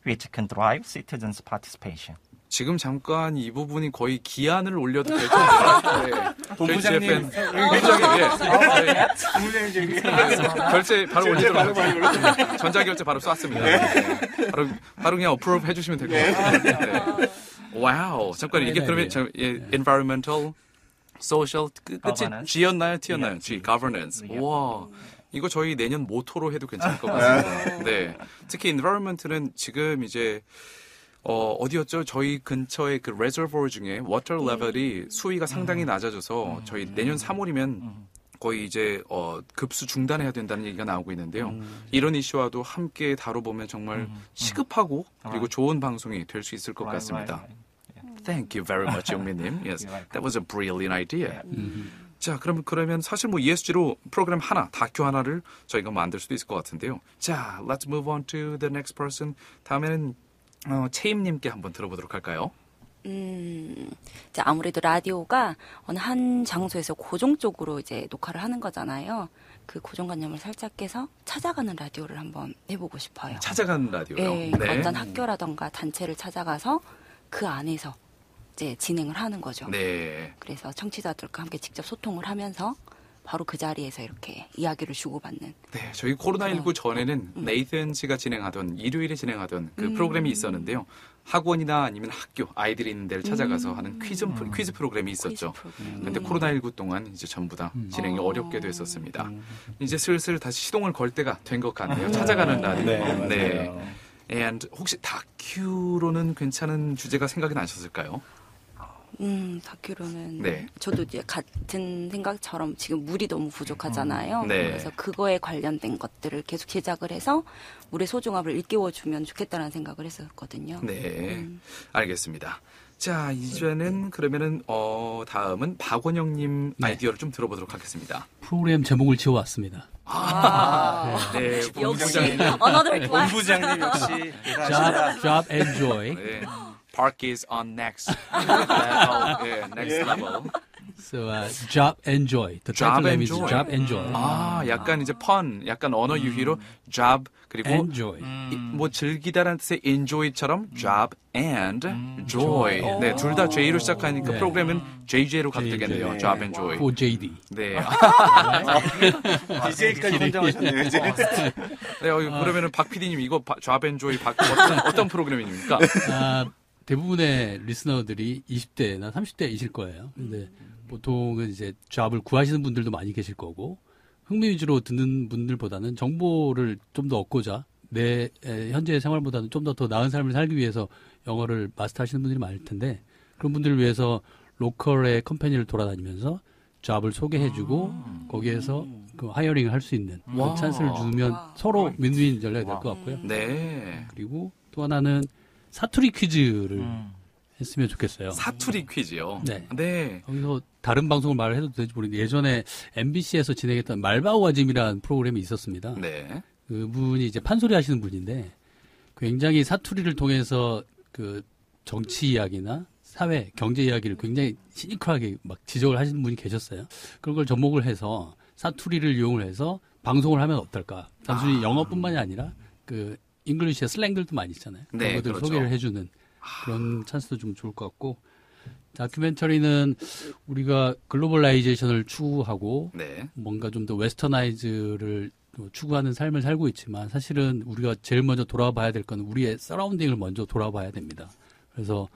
which can drive citizens' participation. 지금 잠깐 이 부분이 거의 기한을 올려도 될 정도로 네. 본부장님 굉장히 결제 바로 올리도록 하겠습니다. 전자결제 바로 쐈습니다. 네. 바로 그냥 어프로브 해주시면 될 것 같아요. 네. 와우. 잠깐 이게 그러면 environmental, social 끝이 Governance. G였나요? T였나요? G, governance. 와. 이거 저희 내년 모토로 해도 괜찮을 것 같습니다. 네. 특히 environment는 지금 이제 어디였죠? 저희 근처에 그 reservoir 중에 water level이 수위가 상당히 낮아져서 저희 내년 3월이면 거의 이제 급수 중단해야 된다는 얘기가 나오고 있는데요. 이런 이슈와도 함께 다뤄보면 정말 시급하고 그리고 좋은 방송이 될 수 있을 것 같습니다. Thank you very much, 용민님. Yes, that was a brilliant idea. 자, 그러면 사실 뭐 ESG로 프로그램 하나, 다큐 하나를 저희가 만들 수도 있을 것 같은데요. 자, let's move on to the next person. 다음에는 채임님께 한번 들어보도록 할까요? 이제 아무래도 라디오가 어느 한 장소에서 고정적으로 이제 녹화를 하는 거잖아요. 그 고정관념을 살짝 깨서 찾아가는 라디오를 한번 해보고 싶어요. 찾아가는 라디오요. 네, 어떤 학교라던가 단체를 찾아가서 그 안에서 이제 진행을 하는 거죠. 네. 그래서 청취자들과 함께 직접 소통을 하면서 바로 그 자리에서 이렇게 이야기를 주고받는. 네, 저희 코로나19 전에는 네이튼 씨가 진행하던 일요일에 진행하던 그 프로그램이 있었는데요. 학원이나 아니면 학교 아이들이 있는 데를 찾아가서 하는 퀴즈 프로그램이 있었죠. 근데 코로나19 동안 이제 전부 다 진행이 어렵게 됐었습니다. 이제 슬슬 다시 시동을 걸 때가 된 것 같네요. 찾아가는 라디오. 네. And 혹시 다큐로는 괜찮은 주제가 생각이 나셨을까요? 다큐로는 네. 저도 이제 같은 생각처럼 지금 물이 너무 부족하잖아요. 네. 그래서 그거에 관련된 것들을 계속 제작을 해서 물의 소중함을 일깨워주면 좋겠다는 생각을 했었거든요. 네, 알겠습니다. 자, 이제는 그러면은 다음은 박원영님 아이디어를 좀 들어보도록 하겠습니다. 프로그램 제목을 지어왔습니다. 네, 역시 언어들 좋아. 본부장님 역시 Job and Joy. 네. Park is on next level. 네, next level. So Job and Joy. The Job title name and is Joy. Job and Joy. 아, 약간 이제 펀, 약간 언어 유희로 job 그리고 And Joy. 뭐 즐기다라는 뜻의 enjoy처럼 job and joy. 네, 둘 다 J로 시작하니까 네. 프로그램은 JJ로 가도 JJ. 되겠네요. job and joy. For JD. 네. DJ까지 선정하셨네요, 이제. 네, 그러면은 박 PD님 이거 job and joy 어떤 프로그램입니까? 대부분의 리스너들이 20대나 30대이실 거예요. 근데 보통은 이제 잡을 구하시는 분들도 많이 계실 거고 흥미 위주로 듣는 분들보다는 정보를 좀 더 얻고자 내 현재의 생활보다는 좀 더 나은 삶을 살기 위해서 영어를 마스터하시는 분들이 많을 텐데 그런 분들을 위해서 로컬의 컴퍼니를 돌아다니면서 잡을 소개해주고 거기에서 그 하이어링을 할 수 있는 그런 찬스를 주면 서로 윈윈 전략이 될 것 같고요. 네. 그리고 또 하나는 사투리 퀴즈를 했으면 좋겠어요. 사투리 퀴즈요. 네. 네. 여기서 다른 방송을 말을 해도 될지 모르겠는데 예전에 MBC에서 진행했던 말바오아짐이라는 프로그램이 있었습니다. 네. 그분이 이제 판소리 하시는 분인데 굉장히 사투리를 통해서 그 정치 이야기나 사회, 경제 이야기를 굉장히 시니컬하게 막 지적을 하시는 분이 계셨어요. 그런 걸 접목을 해서 사투리를 이용을 해서 방송을 하면 어떨까? 단순히 영어뿐만이 아니라 그 잉글리시의 슬랭들도 많이 있잖아요. 그런 네, 것들을 그렇죠. 소개를 해주는 그런 찬스도 좀 좋을 것 같고 다큐멘터리는 우리가 글로벌라이제이션을 추구하고 네. 뭔가 좀 더 웨스터나이즈를 추구하는 삶을 살고 있지만 사실은 우리가 제일 먼저 돌아봐야 될 건 우리의 서라운딩을 먼저 돌아봐야 됩니다. 그래서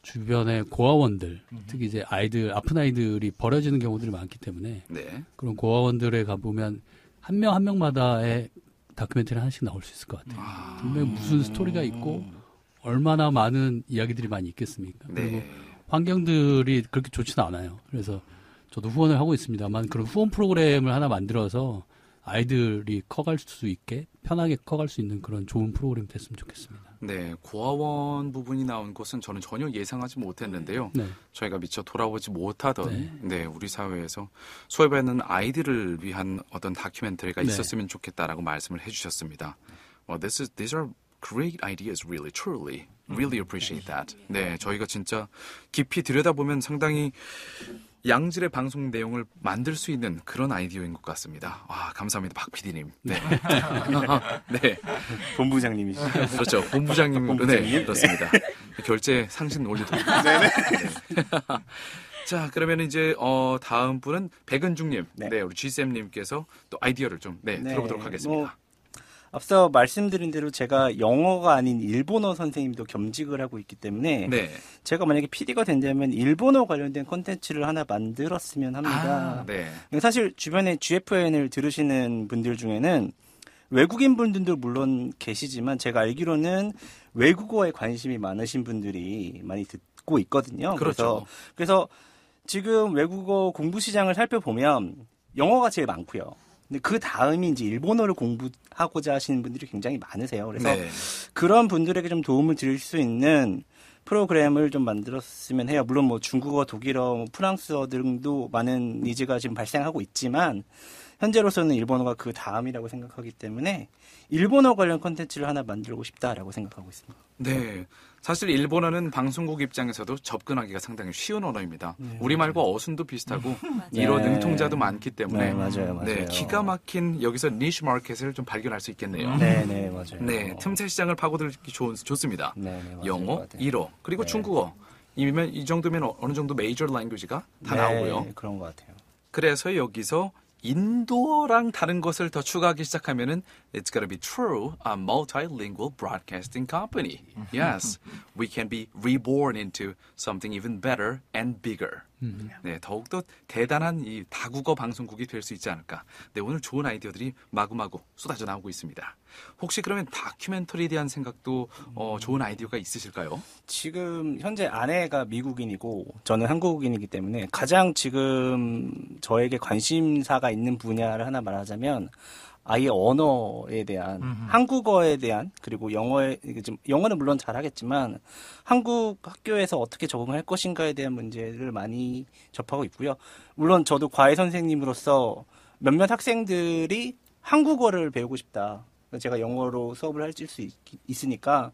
주변의 고아원들, 특히 이제 아이들, 아픈 아이들이 버려지는 경우들이 많기 때문에 네. 그런 고아원들에 가보면 한 명 한 명마다의 다큐멘터리 하나씩 나올 수 있을 것 같아요. 분명히 무슨 스토리가 있고 얼마나 많은 이야기들이 많이 있겠습니까? 그리고 네. 환경들이 그렇게 좋지는 않아요. 그래서 저도 후원을 하고 있습니다만 그런 후원 프로그램을 하나 만들어서 아이들이 커갈 수 있게 편하게 커갈 수 있는 그런 좋은 프로그램 됐으면 좋겠습니다. 네, 고아원 부분이 나온 것은 저는 전혀 예상하지 못했는데요. 네. 저희가 미처 돌아보지 못하던 네, 우리 사회에서 소외받는 아이들을 위한 어떤 다큐멘터리가 네. 있었으면 좋겠다라고 말씀을 해주셨습니다. These are great ideas, really, truly. Really appreciate that. 네, 저희가 진짜 깊이 들여다보면 상당히 양질의 방송 내용을 만들 수 있는 그런 아이디어인 것 같습니다. 와, 감사합니다, 박 PD님. 네. 네. 본부장님이시죠. 그렇죠. 본부장님. 본부장님. 네, 그렇습니다. 결제 상신 올려드립니다. 네. 자, 그러면 이제 다음 분은 백은중님, 네. 네, 우리 G쌤님께서 또 아이디어를 좀 들어보도록 하겠습니다. 앞서 말씀드린 대로 제가 영어가 아닌 일본어 선생님도 겸직을 하고 있기 때문에 네. 제가 만약에 PD가 된다면 일본어 관련된 콘텐츠를 하나 만들었으면 합니다. 네. 사실 주변에 GFN을 들으시는 분들 중에는 외국인 분들도 물론 계시지만 제가 알기로는 외국어에 관심이 많으신 분들이 많이 듣고 있거든요. 그렇죠. 그래서 지금 외국어 공부 시장을 살펴보면 영어가 제일 많고요. 근데 그 다음이 이제 일본어를 공부하고자 하시는 분들이 굉장히 많으세요. 그래서 네. 그런 분들에게 좀 도움을 드릴 수 있는 프로그램을 좀 만들었으면 해요. 물론 뭐 중국어, 독일어, 프랑스어 등도 많은 니즈가 지금 발생하고 있지만 현재로서는 일본어가 그 다음이라고 생각하기 때문에 일본어 관련 콘텐츠를 하나 만들고 싶다라고 생각하고 있습니다. 네. 사실 일본어는 방송국 입장에서도 접근하기가 상당히 쉬운 언어입니다. 우리말과 어순도 비슷하고 이런 네. 능통자도 많기 때문에 네, 맞아요. 네, 기가 막힌 여기서 니쉬 마켓을 좀 발견할 수 있겠네요. 네, 맞아요. 네, 틈새 시장을 파고들기 좋습니다. 네, 맞아요. 영어, 맞아요. 일어, 그리고 네. 중국어. 이 정도면 어느 정도 메이저 랭귀지가 다 나오고요. 네, 그런 것 같아요. 그래서 여기서 인도어랑 다른 것을 더 추가하기 시작하면은 it's gonna be true a multilingual broadcasting company. Yes, we can be reborn into something even better and bigger. 네, 더욱더 대단한 이 다국어 방송국이 될 수 있지 않을까. 네, 오늘 좋은 아이디어들이 마구마구 쏟아져 나오고 있습니다. 혹시 그러면 다큐멘터리에 대한 생각도 좋은 아이디어가 있으실까요? 지금 현재 아내가 미국인이고 저는 한국인이기 때문에 가장 지금 저에게 관심사가 있는 분야를 하나 말하자면 아예 언어에 대한 한국어에 대한 그리고 영어는 물론 잘하겠지만 한국 학교에서 어떻게 적응할 것인가에 대한 문제를 많이 접하고 있고요. 물론 저도 과외 선생님으로서 몇몇 학생들이 한국어를 배우고 싶다. 제가 영어로 수업을 할 수 있으니까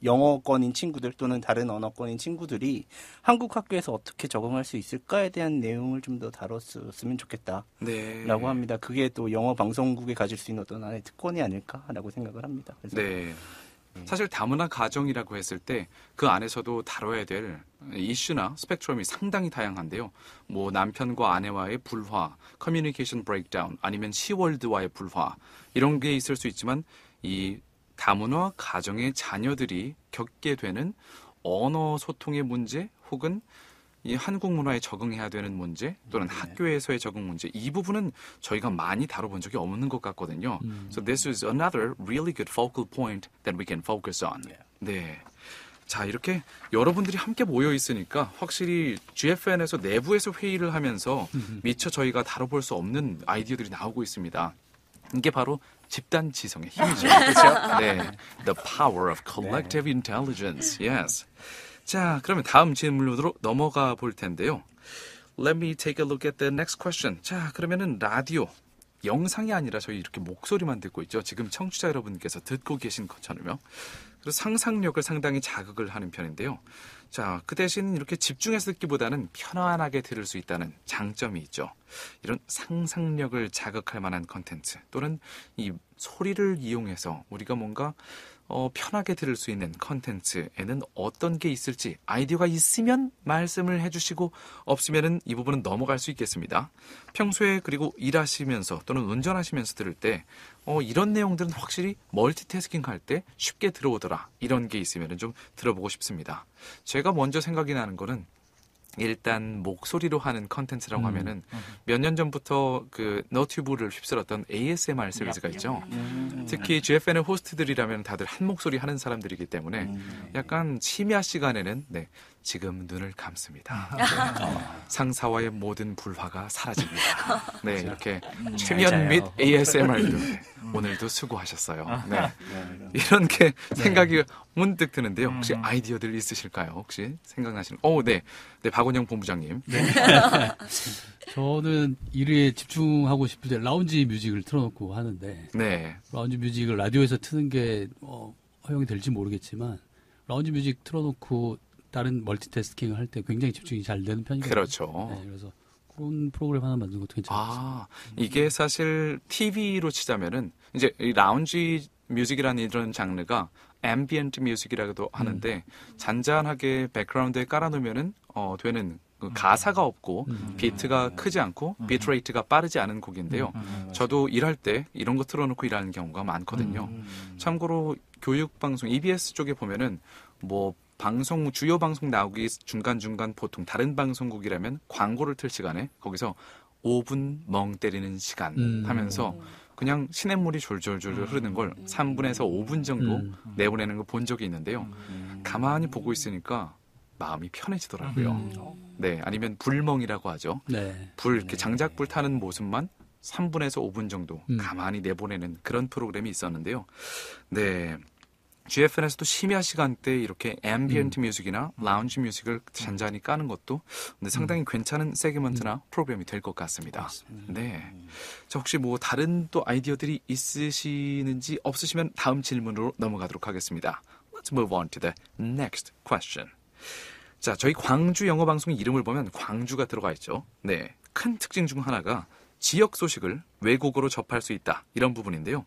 영어권인 친구들 또는 다른 언어권인 친구들이 한국 학교에서 어떻게 적응할 수 있을까에 대한 내용을 좀 더 다뤘으면 좋겠다라고 네. 합니다. 그게 또 영어 방송국에 가질 수 있는 어떤 하나의 특권이 아닐까라고 생각을 합니다. 그래서 네. 사실 다문화 가정이라고 했을 때 그 안에서도 다뤄야 될 이슈나 스펙트럼이 상당히 다양한데요. 뭐 남편과 아내와의 불화, 커뮤니케이션 브레이크다운, 아니면 시월드와의 불화 이런 게 있을 수 있지만 이 다문화 가정의 자녀들이 겪게 되는 언어 소통의 문제 혹은 이 한국 문화에 적응해야 되는 문제 또는 학교에서의 적응 문제 이 부분은 저희가 많이 다뤄본 적이 없는 것 같거든요. So this is another really good focal point that we can focus on. 네. 자, 이렇게 여러분들이 함께 모여 있으니까 확실히 GFN에서 내부에서 회의를 하면서 미처 저희가 다뤄볼 수 없는 아이디어들이 나오고 있습니다. 이게 바로 집단 지성의 힘이죠. 그렇죠? 네. The power of collective intelligence. Yes. 자, 그러면 다음 질문으로 넘어가 볼 텐데요. Let me take a look at the next question. 자, 그러면은 라디오. 영상이 아니라 저희 이렇게 목소리만 듣고 있죠. 지금 청취자 여러분께서 듣고 계신 것처럼요. 그래서 상상력을 상당히 자극을 하는 편인데요. 자, 그 대신 이렇게 집중해서 듣기보다는 편안하게 들을 수 있다는 장점이 있죠. 이런 상상력을 자극할 만한 컨텐츠 또는 이 소리를 이용해서 우리가 뭔가 편하게 들을 수 있는 컨텐츠에는 어떤 게 있을지 아이디어가 있으면 말씀을 해주시고 없으면은 이 부분은 넘어갈 수 있겠습니다. 평소에 그리고 일하시면서 또는 운전하시면서 들을 때 이런 내용들은 확실히 멀티태스킹 할 때 쉽게 들어오더라. 이런 게 있으면은 좀 들어보고 싶습니다. 제가 먼저 생각이 나는 거는 일단 목소리로 하는 컨텐츠라고 하면은 몇 년 전부터 그 너튜브를 휩쓸었던 ASMR 서비스가 있죠. 특히 GFN의 호스트들이라면 다들 한 목소리 하는 사람들이기 때문에 약간 심야 시간에는 네, 지금 눈을 감습니다. 상사와의 모든 불화가 사라집니다. 네, 이렇게 최면 및 ASMR도 오늘도 수고하셨어요. 네. 이런 게 생각이 문득 드는데요. 혹시 아이디어들 있으실까요? 혹시 생각나시는? 네. 네, 박원영 본부장님. 네. 저는 일에 집중하고 싶을 때 라운지 뮤직을 틀어놓고 하는데 네. 라운지 뮤직을 라디오에서 트는 게 허용이 될지 모르겠지만 라운지 뮤직 틀어놓고 다른 멀티태스킹을 할 때 굉장히 집중이 잘 되는 편이거든요. 그렇죠. 네, 그래서 그런 프로그램 하나 만드는 것도 괜찮습니다. 이게 사실 TV로 치자면은 이제 이 라운지 뮤직이라는 이런 장르가 앰비언트 뮤직이라고도 하는데 잔잔하게 백그라운드에 깔아놓으면은 되는 그 가사가 없고 비트가 크지 않고 비트레이트가 빠르지 않은 곡인데요. 저도 일할 때 이런 거 틀어놓고 일하는 경우가 많거든요. 참고로 교육방송 EBS 쪽에 보면은 뭐 방송 주요 방송 나오기 중간중간 보통 다른 방송국이라면 광고를 틀 시간에 거기서 5분 멍 때리는 시간 하면서 그냥 시냇물이 졸졸졸 흐르는 걸 3분에서 5분 정도 내보내는 걸 본 적이 있는데요. 가만히 보고 있으니까 마음이 편해지더라고요. 네, 아니면 불멍이라고 하죠. 네. 불 이렇게 장작불 타는 모습만 3분에서 5분 정도 가만히 내보내는 그런 프로그램이 있었는데요. 네. GFN에서도 심야 시간대에 이렇게 앰비언트 뮤직이나 라운지 뮤직을 잔잔히 까는 것도 근데 상당히 괜찮은 세그먼트나 프로그램이 될 것 같습니다. 네. 자, 혹시 뭐 다른 또 아이디어들이 있으시는지 없으시면 다음 질문으로 넘어가도록 하겠습니다. Let's move on to the next question. 자, 저희 광주 영어 방송의 이름을 보면 광주가 들어가 있죠. 네. 큰 특징 중 하나가 지역 소식을 외국어로 접할 수 있다. 이런 부분인데요.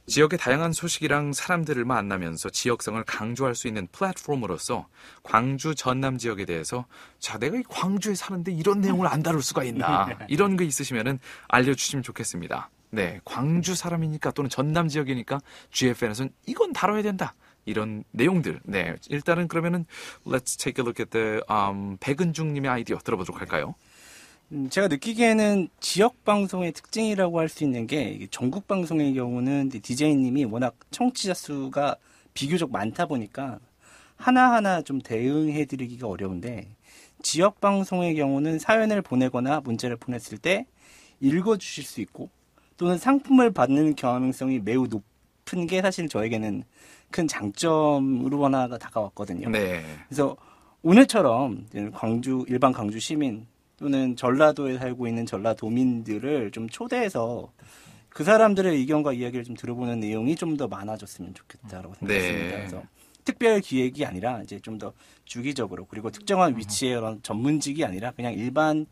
지역의 다양한 소식이랑 사람들을 만나면서 지역성을 강조할 수 있는 플랫폼으로서 광주 전남 지역에 대해서 자, 내가 이 광주에 사는데 이런 내용을 안 다룰 수가 있나 이런 거 있으시면은 알려주시면 좋겠습니다. 네, 광주 사람이니까 또는 전남 지역이니까 GFN에서는 이건 다뤄야 된다. 이런 내용들. 네, 일단은 그러면은 Let's take a look at the 백은중님의 아이디어 들어보도록 할까요? 제가 느끼기에는 지역 방송의 특징이라고 할 수 있는 게 전국 방송의 경우는 DJ님이 워낙 청취자 수가 비교적 많다 보니까 하나하나 좀 대응해드리기가 어려운데 지역 방송의 경우는 사연을 보내거나 문자를 보냈을 때 읽어주실 수 있고 또는 상품을 받는 가능성이 매우 높은 게 사실 저에게는 큰 장점으로 하나가 다가왔거든요. 네. 그래서 오늘처럼 일반 광주 시민 또는 전라도에 살고 있는 전라도민들을 좀 초대해서 그 사람들의 의견과 이야기를 좀 들어보는 내용이 좀 더 많아졌으면 좋겠다라고 생각했습니다. 네. 그래서 특별 기획이 아니라 이제 좀 더 주기적으로 그리고 특정한 위치의 그런 전문직이 아니라 그냥 일반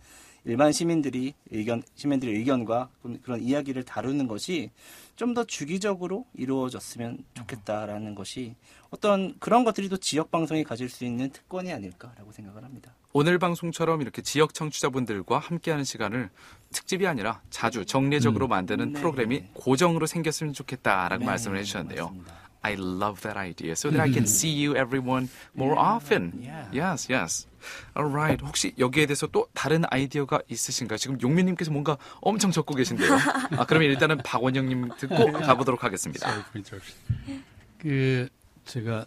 시민들의 의견과 그런 이야기를 다루는 것이 좀 더 주기적으로 이루어졌으면 좋겠다라는 것이 어떤 그런 것들이 또 지역 방송이 가질 수 있는 특권이 아닐까라고 생각을 합니다. 오늘 방송처럼 이렇게 지역 청취자분들과 함께하는 시간을 특집이 아니라 자주 정례적으로 만드는 네. 프로그램이 고정으로 생겼으면 좋겠다라고 네, 말씀을 해주셨는데요. 맞습니다. I love that idea. So that I can see you, everyone, more often. Yeah. Yes, yes. Alright. 혹시 여기에 대해서 또 다른 아이디어가 있으신가요? 지금 용민님께서 뭔가 엄청 적고 계신데요. 그러면 일단은 박원영님 듣고 가보도록 하겠습니다. Sorry for interruption. 제가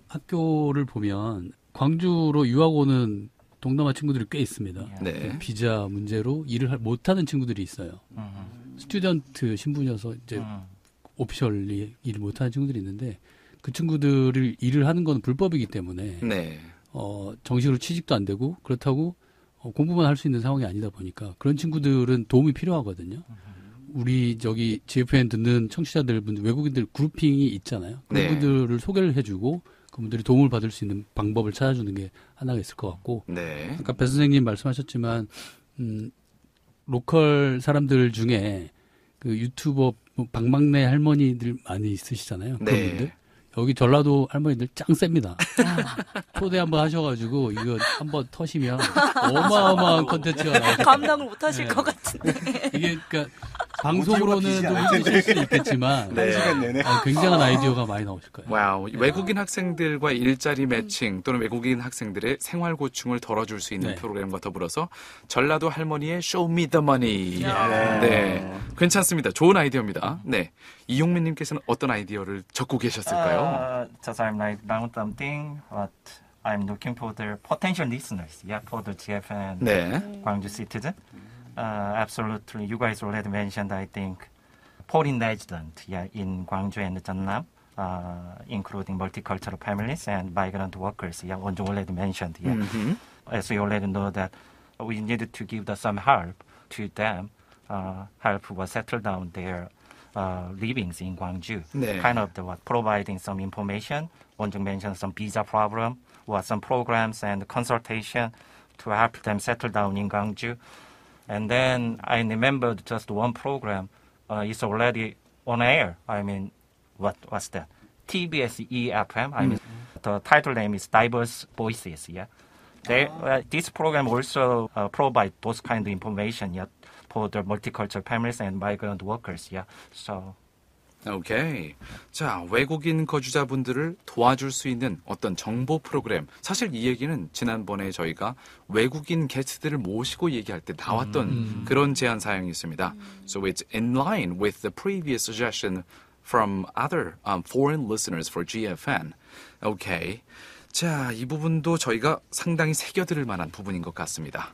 학교를 보면 광주로 유학 오는 동남아 친구들이 꽤 있습니다. 네. 비자 문제로 일을 못하는 친구들이 있어요. 스튜던트 신분이어서 이제 오피셜리 일을 못하는 친구들이 있는데 그 친구들을 일을 하는 건 불법이기 때문에 네. 정식으로 취직도 안 되고 그렇다고 공부만 할 수 있는 상황이 아니다 보니까 그런 친구들은 도움이 필요하거든요. 우리 저기 GFN 듣는 청취자들 분들 외국인들 그룹핑이 있잖아요. 네. 그분들을 소개를 해주고 그분들이 도움을 받을 수 있는 방법을 찾아주는 게 하나가 있을 것 같고 네. 아까 배 선생님 말씀하셨지만 로컬 사람들 중에 그 유튜버 방망래 할머니들 많이 있으시잖아요. 네. 그런 분들. 여기 전라도 할머니들 짱 셉니다. 초대 한번 하셔가지고 이거 한번 터시면 어마어마한 콘텐츠가 나와요. 감당을 못 하실 네. 것 같은데. 이게 그러니까 방송으로는 좀 힘드실 수 있겠지만 네. 시간 내내. 굉장한 아이디어가 많이 나오실 거예요. 와우. 외국인 학생들과 일자리 매칭 또는 외국인 학생들의 생활 고충을 덜어줄 수 있는 네. 프로그램과 더불어서 전라도 할머니의 Show Me the Money. 네. 네. 괜찮습니다. 좋은 아이디어입니다. 네. 이용민님께서는 어떤 아이디어를 적고 계셨을까요? Just I'm like down something, but I'm looking for the potential listeners, for the GFN 네. Gwangju citizen. Absolutely, you guys already mentioned, I think, foreign resident, in Gwangju and Jeonnam, including multicultural families and migrant workers. Wonju already mentioned. As we already know that we needed to give some help to them, help was settle down their livings in Gwangju. 네. Kind of providing some information. Wonju mentioned some visa problem or some programs and consultation to help them settle down in Gwangju. And then I remembered just one program. It's already on air. I mean, what's that? TBS EFM. I mean, the title name is Diverse Voices. This program also provide those kind of information. For the multicultural families and migrant workers. So. 오케이. 자, 외국인 거주자분들을 도와줄 수 있는 어떤 정보 프로그램. 사실 이 얘기는 지난번에 저희가 외국인 게스트들을 모시고 얘기할 때 나왔던 그런 제안 사항이 있습니다. So it's in line with the previous suggestion from other foreign listeners for GFN. 오케이. 자, 이 부분도 저희가 상당히 새겨들을 만한 부분인 것 같습니다.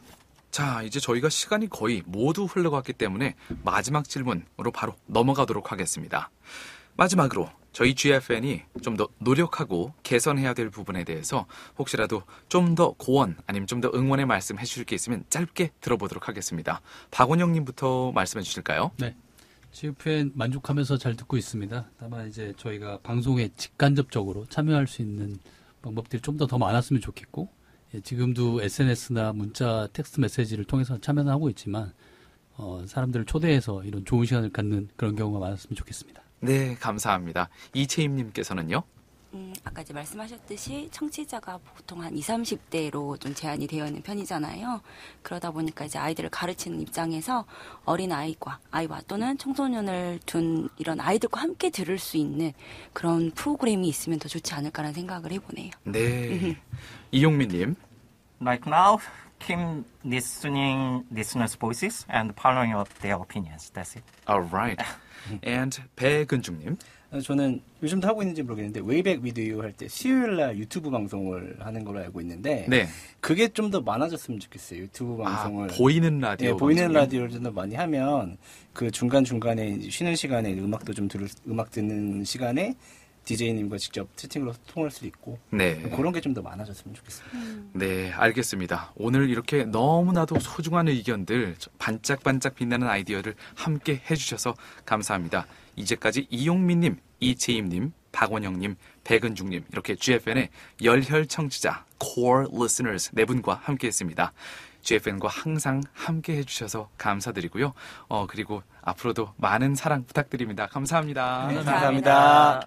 자, 이제 저희가 시간이 거의 모두 흘러갔기 때문에 마지막 질문으로 바로 넘어가도록 하겠습니다. 마지막으로 저희 GFN이 좀 더 노력하고 개선해야 될 부분에 대해서 혹시라도 좀 더 고언 아니면 좀 더 응원의 말씀 해주실 게 있으면 짧게 들어보도록 하겠습니다. 박원영님부터 말씀해 주실까요? 네. GFN 만족하면서 잘 듣고 있습니다. 다만 이제 저희가 방송에 직간접적으로 참여할 수 있는 방법들이 좀 더 많았으면 좋겠고 지금도 SNS나 문자, 텍스트 메시지를 통해서 참여는 하고 있지만 사람들을 초대해서 이런 좋은 시간을 갖는 그런 경우가 많았으면 좋겠습니다. 네, 감사합니다. 이채임님께서는요? 아까 이제 말씀하셨듯이 청취자가 보통 한 20, 30대로 좀 제한이 되어 있는 편이잖아요. 그러다 보니까 이제 아이들을 가르치는 입장에서 어린 아이와 또는 청소년을 둔 이런 아이들과 함께 들을 수 있는 그런 프로그램이 있으면 더 좋지 않을까라는 생각을 해보네요. 네. 이용민님. Like now, keep listening listeners' voices and following up their opinions. That's it. Alright. And 배근중님. 저는 요즘도 하고 있는지 모르겠는데 웨이백 위드유 할 때 수요일날 유튜브 방송을 하는 걸로 알고 있는데 네. 그게 좀 더 많아졌으면 좋겠어요. 유튜브 방송을 보이는 라디오. 네, 보이는 방송이요? 라디오를 좀 더 많이 하면 그 중간중간에 쉬는 시간에 음악도 좀 음악 듣는 시간에 DJ님과 직접 채팅으로 통할 수도 있고 네. 그런 게 좀 더 많아졌으면 좋겠습니다. 네, 알겠습니다. 오늘 이렇게 너무나도 소중한 의견들, 반짝반짝 빛나는 아이디어를 함께 해주셔서 감사합니다. 이제까지 이용민님, 이채임님, 박원영님, 백은중님 이렇게 GFN의 열혈 청취자, core listeners 네 분과 함께했습니다. GFN과 항상 함께 해주셔서 감사드리고요. 그리고 앞으로도 많은 사랑 부탁드립니다. 감사합니다. 네, 감사합니다.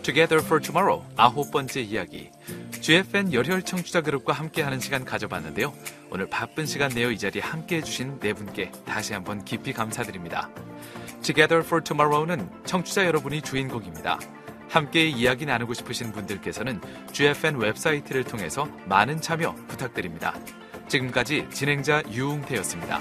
Together for Tomorrow 9번째 이야기. GFN 열혈 청취자 그룹과 함께하는 시간 가져봤는데요. 오늘 바쁜 시간 내어 이 자리에 함께해 주신 네 분께 다시 한번 깊이 감사드립니다. Together for Tomorrow는 청취자 여러분이 주인공입니다. 함께 이야기 나누고 싶으신 분들께서는 GFN 웹사이트를 통해서 많은 참여 부탁드립니다. 지금까지 진행자 유웅태였습니다.